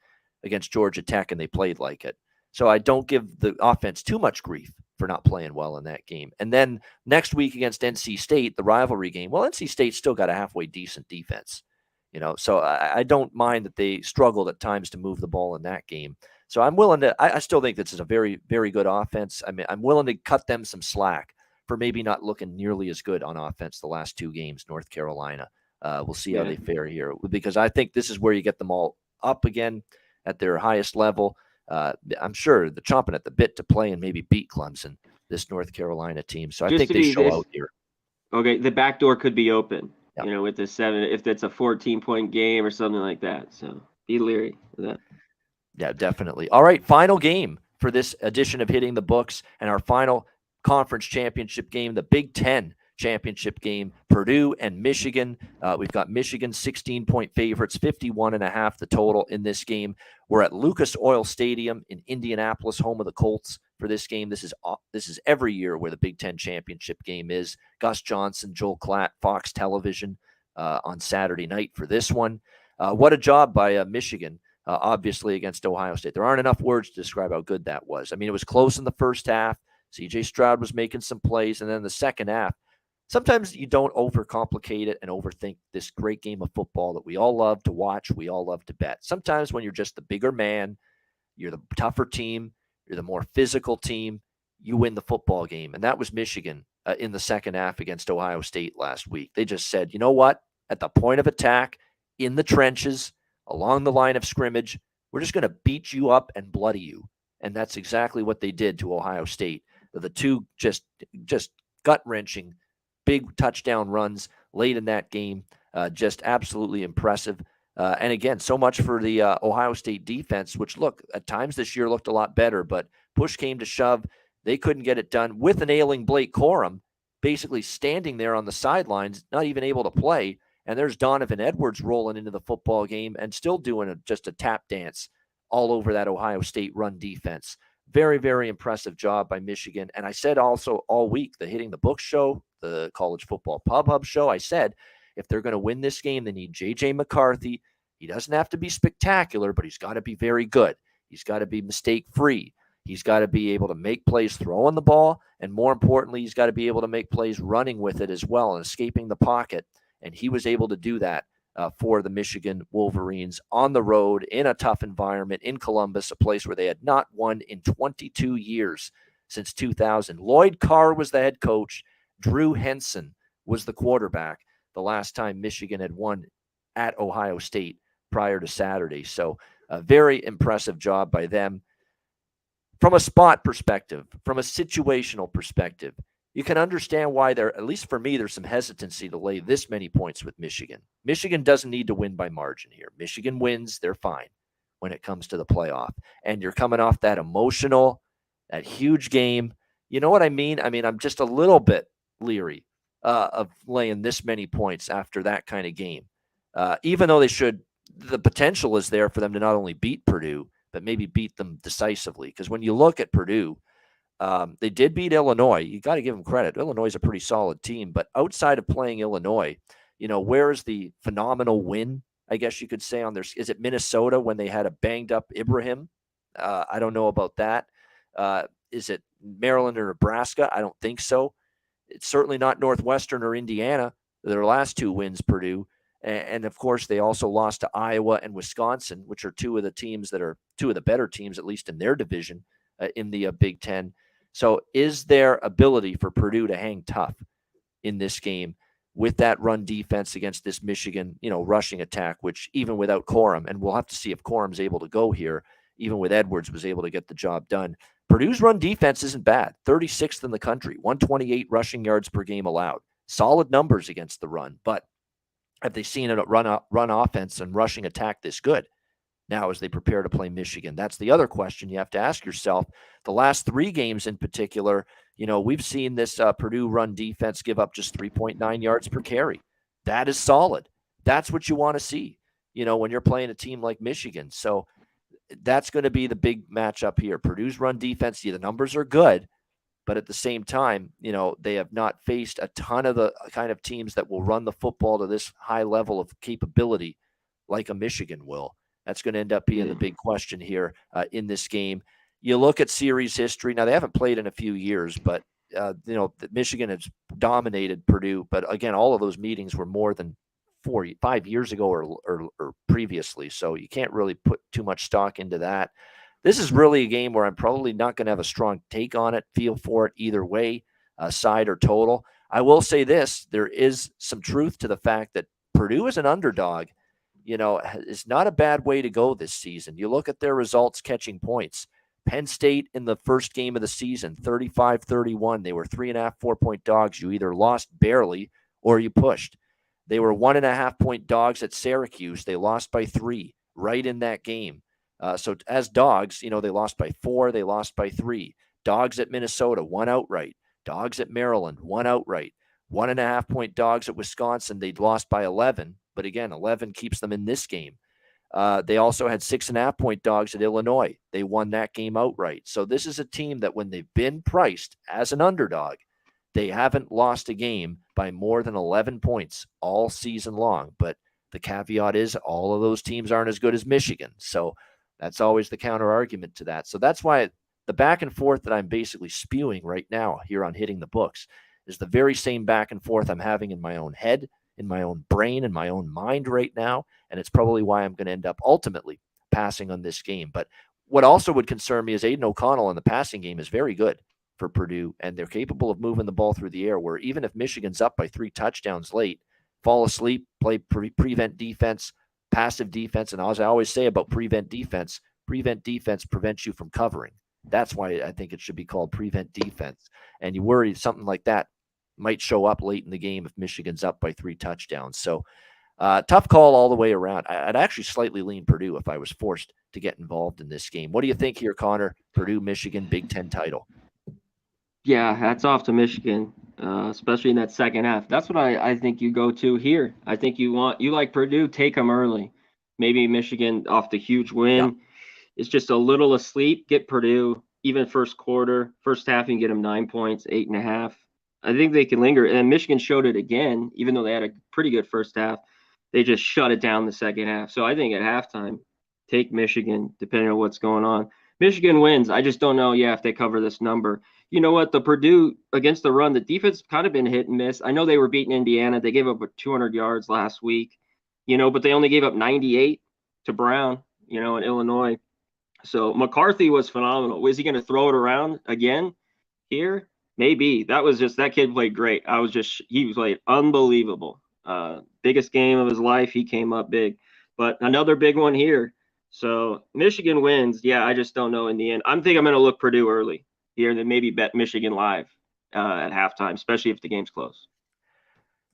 against Georgia Tech, and they played like it. So I don't give the offense too much grief for not playing well in that game. And then next week against NC State, the rivalry game. Well, NC State still got a halfway decent defense, So I don't mind that they struggled at times to move the ball in that game. So I'm willing to. I still think this is a very, very good offense. I mean, I'm willing to cut them some slack for maybe not looking nearly as good on offense the last 2 games. North Carolina. We'll see how they fare here, because I think this is where you get them all up again at their highest level. I'm sure they're chomping at the bit to play and maybe beat Clemson, this North Carolina team. So I think they show out here. Okay, the back door could be open. you know, with the 7, if it's a 14-point game or something like that. So be leery of that. Yeah, definitely. All right, final game for this edition of Hitting the Books and our final conference championship game, the Big Ten championship game, Purdue and Michigan. We've got Michigan 16-point favorites, 51.5 the total in this game. We're at Lucas Oil Stadium in Indianapolis, home of the Colts for this game. This is every year where the Big Ten championship game is. Gus Johnson, Joel Klatt, Fox Television on Saturday night for this one. What a job by Michigan. Obviously against Ohio State. There aren't enough words to describe how good that was. I mean, it was close in the first half. C.J. Stroud was making some plays, and then the second half, sometimes you don't overcomplicate it and overthink this great game of football that we all love to watch, we all love to bet. Sometimes when you're just the bigger man, you're the tougher team, you're the more physical team, you win the football game. And that was Michigan in the second half against Ohio State last week. They just said, you know what? At the point of attack, in the trenches, along the line of scrimmage, we're just going to beat you up and bloody you. And that's exactly what they did to Ohio State. The two just gut-wrenching, big touchdown runs late in that game, just absolutely impressive. And again, so much for the Ohio State defense, which, look, at times this year looked a lot better, but push came to shove. They couldn't get it done with an ailing Blake Corum basically standing there on the sidelines, not even able to play. And there's Donovan Edwards rolling into the football game and still doing just a tap dance all over that Ohio State run defense. Very, very impressive job by Michigan. And I said also all week, the Hitting the Books show, the College Football Pub Hub show, I said, if they're going to win this game, they need J.J. McCarthy. He doesn't have to be spectacular, but he's got to be very good. He's got to be mistake-free. He's got to be able to make plays throwing the ball. And more importantly, he's got to be able to make plays running with it as well and escaping the pocket. And he was able to do that for the Michigan Wolverines on the road in a tough environment in Columbus, a place where they had not won in 22 years since 2000. Lloyd Carr was the head coach. Drew Henson was the quarterback the last time Michigan had won at Ohio State prior to Saturday. So a very impressive job by them. From a spot perspective, from a situational perspective, you can understand why there, at least for me, there's some hesitancy to lay this many points with Michigan. Michigan doesn't need to win by margin here. Michigan wins, they're fine when it comes to the playoff. And you're coming off that emotional, that huge game. You know what I mean? I mean, I'm just a little bit leery of laying this many points after that kind of game. Even though the potential is there for them to not only beat Purdue, but maybe beat them decisively. Because when you look at Purdue, they did beat Illinois. You got to give them credit. Illinois is a pretty solid team, but outside of playing Illinois, where is the phenomenal win, I guess you could say, on their, is it Minnesota when they had a banged up Ibrahim? I don't know about that. Is it Maryland or Nebraska? I don't think so. It's certainly not Northwestern or Indiana. Their last two wins, Purdue. And of course, they also lost to Iowa and Wisconsin, which are two of the teams that are two of the better teams, at least in their division in the Big Ten. So is there ability for Purdue to hang tough in this game with that run defense against this Michigan, rushing attack, which even without Corum, and we'll have to see if Corum's able to go here, even with Edwards was able to get the job done. Purdue's run defense isn't bad. 36th in the country, 128 rushing yards per game allowed. Solid numbers against the run, but have they seen a run offense and rushing attack this good now as they prepare to play Michigan? That's the other question you have to ask yourself. The last three games in particular, we've seen this Purdue run defense give up just 3.9 yards per carry. That is solid. That's what you want to see, when you're playing a team like Michigan. So that's going to be the big matchup here. Purdue's run defense, the numbers are good, but at the same time, they have not faced a ton of the kind of teams that will run the football to this high level of capability like a Michigan will. That's going to end up being the big question here in this game. You look at series history. Now, they haven't played in a few years, but, Michigan has dominated Purdue. But, again, all of those meetings were more than 5 years ago or previously. So you can't really put too much stock into that. This is really a game where I'm probably not going to have a strong take on it, feel for it either way, side or total. I will say this. There is some truth to the fact that Purdue is an underdog. Is not a bad way to go this season. You look at their results catching points. Penn State in the first game of the season, 35-31. They were 3.5, 4-point dogs. You either lost barely or you pushed. They were 1.5-point dogs at Syracuse. They lost by 3 right in that game. So as dogs, they lost by 4. They lost by 3. Dogs at Minnesota, 1 outright. Dogs at Maryland, 1 outright. 1.5-point dogs at Wisconsin. They'd lost by 11. But again, 11 keeps them in this game. They also had 6.5-point dogs at Illinois. They won that game outright. So this is a team that when they've been priced as an underdog, they haven't lost a game by more than 11 points all season long. But the caveat is all of those teams aren't as good as Michigan. So that's always the counter argument to that. So that's why the back and forth that I'm basically spewing right now here on Hitting the Books is the very same back and forth I'm having in my own head, in my own brain, in my own mind right now. And it's probably why I'm going to end up ultimately passing on this game. But what also would concern me is Aiden O'Connell in the passing game is very good for Purdue, and they're capable of moving the ball through the air, where even if Michigan's up by 3 touchdowns late, fall asleep, play prevent defense, passive defense. And as I always say about prevent defense prevents you from covering. That's why I think it should be called prevent defense. And you worry something like that might show up late in the game if Michigan's up by 3 touchdowns. So tough call all the way around. I'd actually slightly lean Purdue if I was forced to get involved in this game. What do you think here, Connor? Purdue, Michigan, Big Ten title. Yeah, hats off to Michigan, especially in that second half. That's what I think you go to here. I think you like Purdue, take them early. Maybe Michigan off the huge win is just a little asleep. Get Purdue, even first quarter, first half, you can get them 9 points, 8.5. I think they can linger. And Michigan showed it again, even though they had a pretty good first half. They just shut it down the second half. So I think at halftime, take Michigan, depending on what's going on. Michigan wins. I just don't know, if they cover this number. You know what? The Purdue against the run, the defense kind of been hit and miss. I know they were beating Indiana. They gave up 200 yards last week, but they only gave up 98 to Brown, in Illinois. So McCarthy was phenomenal. Was he going to throw it around again here? Maybe. That kid played great. He played unbelievable. Biggest game of his life. He came up big. But another big one here. So Michigan wins. Yeah, I just don't know in the end. I'm going to look Purdue early here and then maybe bet Michigan live at halftime, especially if the game's close.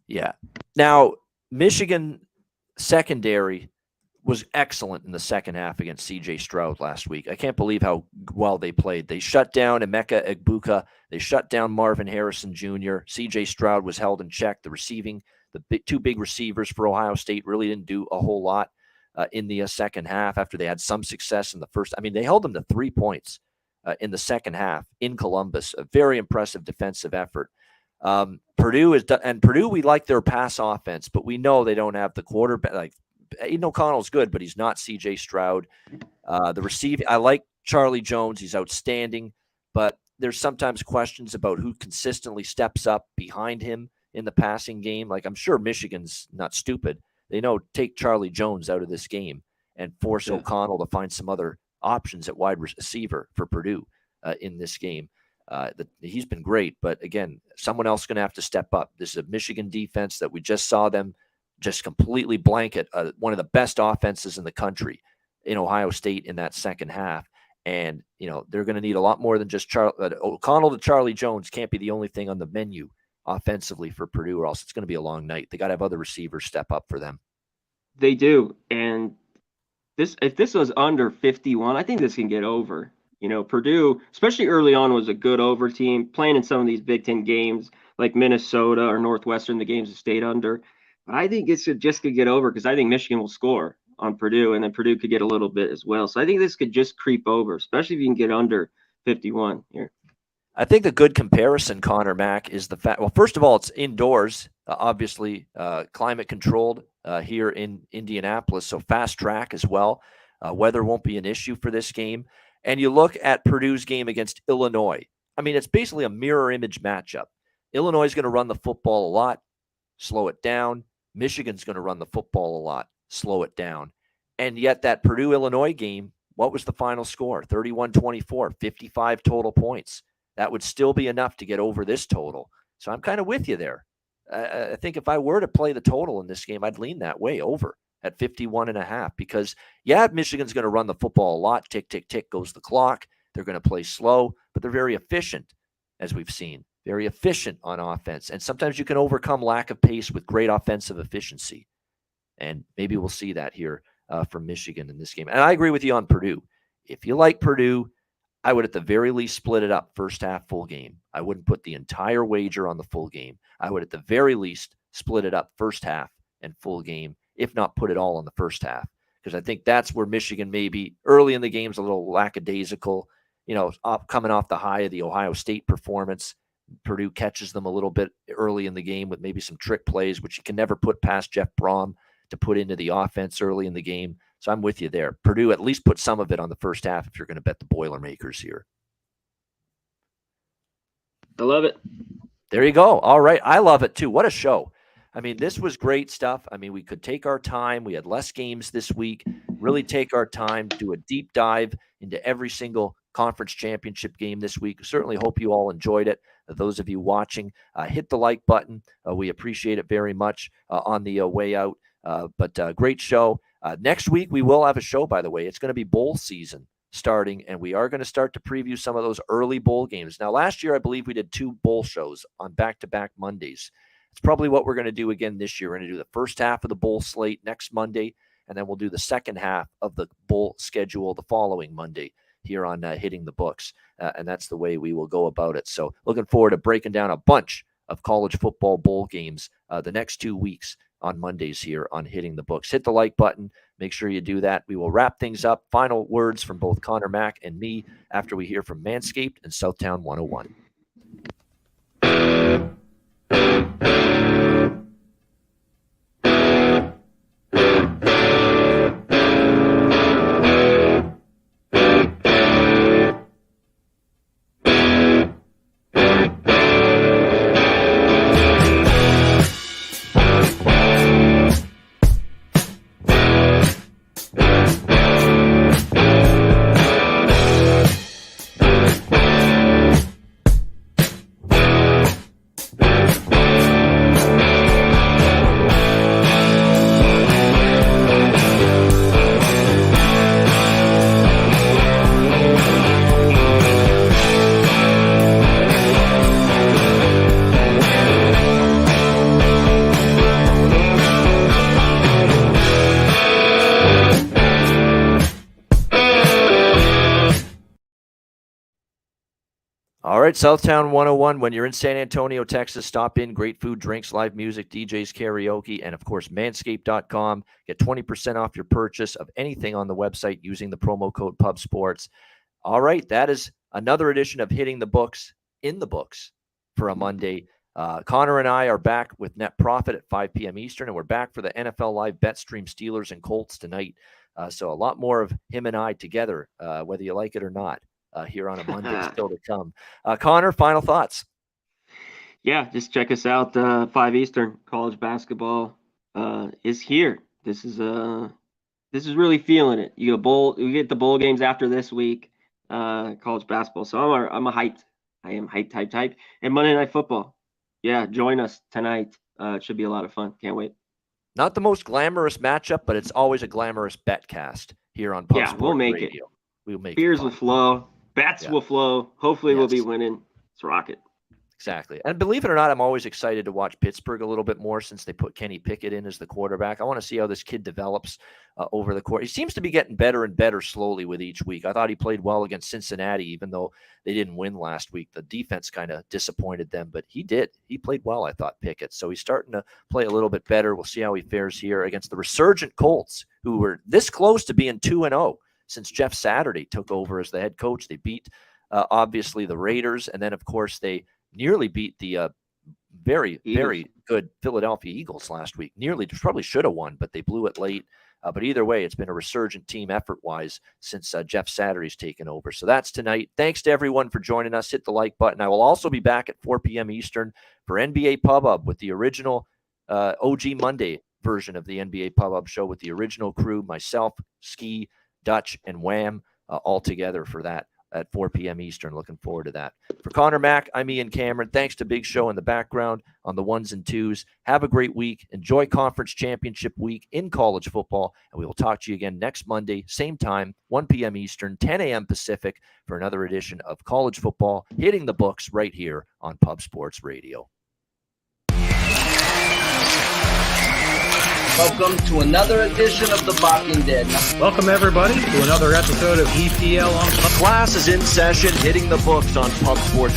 Yeah. Now, Michigan secondary was excellent in the second half against C.J. Stroud last week. I can't believe how well they played. They shut down Emeka Egbuka. They shut down Marvin Harrison Jr. C.J. Stroud was held in check. The 2 big receivers for Ohio State really didn't do a whole lot in the second half after they had some success in the first. I mean, they held them to 3 points in the second half in Columbus. A very impressive defensive effort. Purdue, we like their pass offense, but we know they don't have the quarterback. Like Aiden O'Connell's good, but he's not C.J. Stroud. The receiving, I like Charlie Jones. He's outstanding, but there's sometimes questions about who consistently steps up behind him in the passing game. Like, I'm sure Michigan's not stupid. They know take Charlie Jones out of this game and force O'Connell to find some other options at wide receiver for Purdue in this game. He's been great, but again, someone else is going to have to step up. This is a Michigan defense that we just saw them just completely blanket one of the best offenses in the country in Ohio State in that second half. And, they're going to need a lot more than just O'Connell to Charlie Jones can't be the only thing on the menu offensively for Purdue, or else it's going to be a long night. They got to have other receivers step up for them. They do. And if this was under 51, I think this can get over. Purdue, especially early on, was a good over team, playing in some of these Big Ten games like Minnesota or Northwestern, the games that stayed under. But I think it could get over because I think Michigan will score on Purdue, and then Purdue could get a little bit as well. So I think this could just creep over, especially if you can get under 51 here. I think the good comparison, Conor Mac, is the fact, well, first of all, it's indoors, obviously climate controlled here in Indianapolis, so fast track as well. Weather won't be an issue for this game. And you look at Purdue's game against Illinois. I mean, it's basically a mirror image matchup. Illinois is going to run the football a lot, slow it down. Michigan's going to run the football a lot, slow it down. And yet that Purdue-Illinois game, what was the final score? 31-24, 55 total points. That would still be enough to get over this total. So I'm kind of with you there. I think if I were to play the total in this game, I'd lean that way over at 51.5 because, Michigan's going to run the football a lot. Tick, tick, tick goes the clock. They're going to play slow, but they're very efficient, as we've seen. very efficient on offense. And sometimes you can overcome lack of pace with great offensive efficiency. And maybe we'll see that here from Michigan in this game. And I agree with you on Purdue. If you like Purdue, I would at the very least split it up first half, full game. I wouldn't put the entire wager on the full game. I would at the very least split it up first half and full game, if not put it all on the first half. Because I think that's where Michigan maybe early in the game's a little lackadaisical, coming off the high of the Ohio State performance. Purdue catches them a little bit early in the game with maybe some trick plays, which you can never put past Jeff Brom to put into the offense early in the game. So I'm with you there. Purdue at least put some of it on the first half if you're going to bet the Boilermakers here. I love it. There you go. All right. I love it too. What a show. I mean, this was great stuff. I mean, we could take our time. We had less games this week. Really take our time, do a deep dive into every single conference championship game this week. Certainly hope you all enjoyed it. Those of you watching, hit the like button. We appreciate it very much on the way out. But great show. Next week, we will have a show, by the way. It's going to be bowl season starting, and we are going to start to preview some of those early bowl games. Now, last year, I believe we did 2 bowl shows on back-to-back Mondays. It's probably what we're going to do again this year. We're going to do the first half of the bowl slate next Monday, and then we'll do the second half of the bowl schedule the following Monday here on Hitting the Books. And that's the way we will go about it. So looking forward to breaking down a bunch of college football bowl games the next 2 weeks on Mondays here on Hitting the Books. Hit the like button. Make sure you do that. We will wrap things up. Final words from both Conor Mac and me after we hear from Manscaped and Southtown 101. All right, Southtown 101. When you're in San Antonio, Texas, stop in. Great food, drinks, live music, DJs, karaoke, and, of course, manscaped.com. Get 20% off your purchase of anything on the website using the promo code PUBSPORTS. All right, that is another edition of Hitting the Books in the books for a Monday. Connor and I are back with Net Profit at 5 p.m. Eastern, and we're back for the NFL Live Bet Stream Steelers and Colts tonight. So a lot more of him and I together, whether you like it or not. Here on a Monday still to come. Connor, final thoughts. Yeah, just check us out. 5 Eastern college basketball is here. This is really feeling it. You get the bowl games after this week. College basketball. So I'm hyped. I am hyped. And Monday Night Football. Yeah, join us tonight. It should be a lot of fun. Can't wait. Not the most glamorous matchup, but it's always a glamorous betcast here on Pub Sport we'll make Radio. it. We'll make Beers it will flow. Bats will flow. Hopefully we'll be winning. Let's rock it. Exactly. And believe it or not, I'm always excited to watch Pittsburgh a little bit more since they put Kenny Pickett in as the quarterback. I want to see how this kid develops over the course. He seems to be getting better and better slowly with each week. I thought he played well against Cincinnati, even though they didn't win last week. The defense kind of disappointed them, but he did. He played well, I thought, Pickett. So he's starting to play a little bit better. We'll see how he fares here against the resurgent Colts, who were this close to being 2-0 since Jeff Saturday took over as the head coach. They beat, obviously, the Raiders, and then, of course, they nearly beat the very good Philadelphia Eagles last week. Nearly, probably should have won, but they blew it late. But either way, it's been a resurgent team effort-wise since Jeff Saturday's taken over. So that's tonight. Thanks to everyone for joining us. Hit the like button. I will also be back at 4 p.m. Eastern for NBA Pub Up with the original OG Monday version of the NBA Pub Up show with the original crew, myself, Ski, Dutch, and Wham all together for that at 4 p.m. Eastern. Looking forward to that. For Conor Mac, I'm Ian Cameron. Thanks to Big Show in the background on the ones and twos. Have a great week. Enjoy Conference Championship Week in college football, and we will talk to you again next Monday, same time, 1 p.m. Eastern, 10 a.m. Pacific, for another edition of college football hitting the books right here on Pub Sports Radio. Welcome to another edition of the Boxing Dead. Welcome, everybody, to another episode of EPL on Class is in session, hitting the books on Pub Sports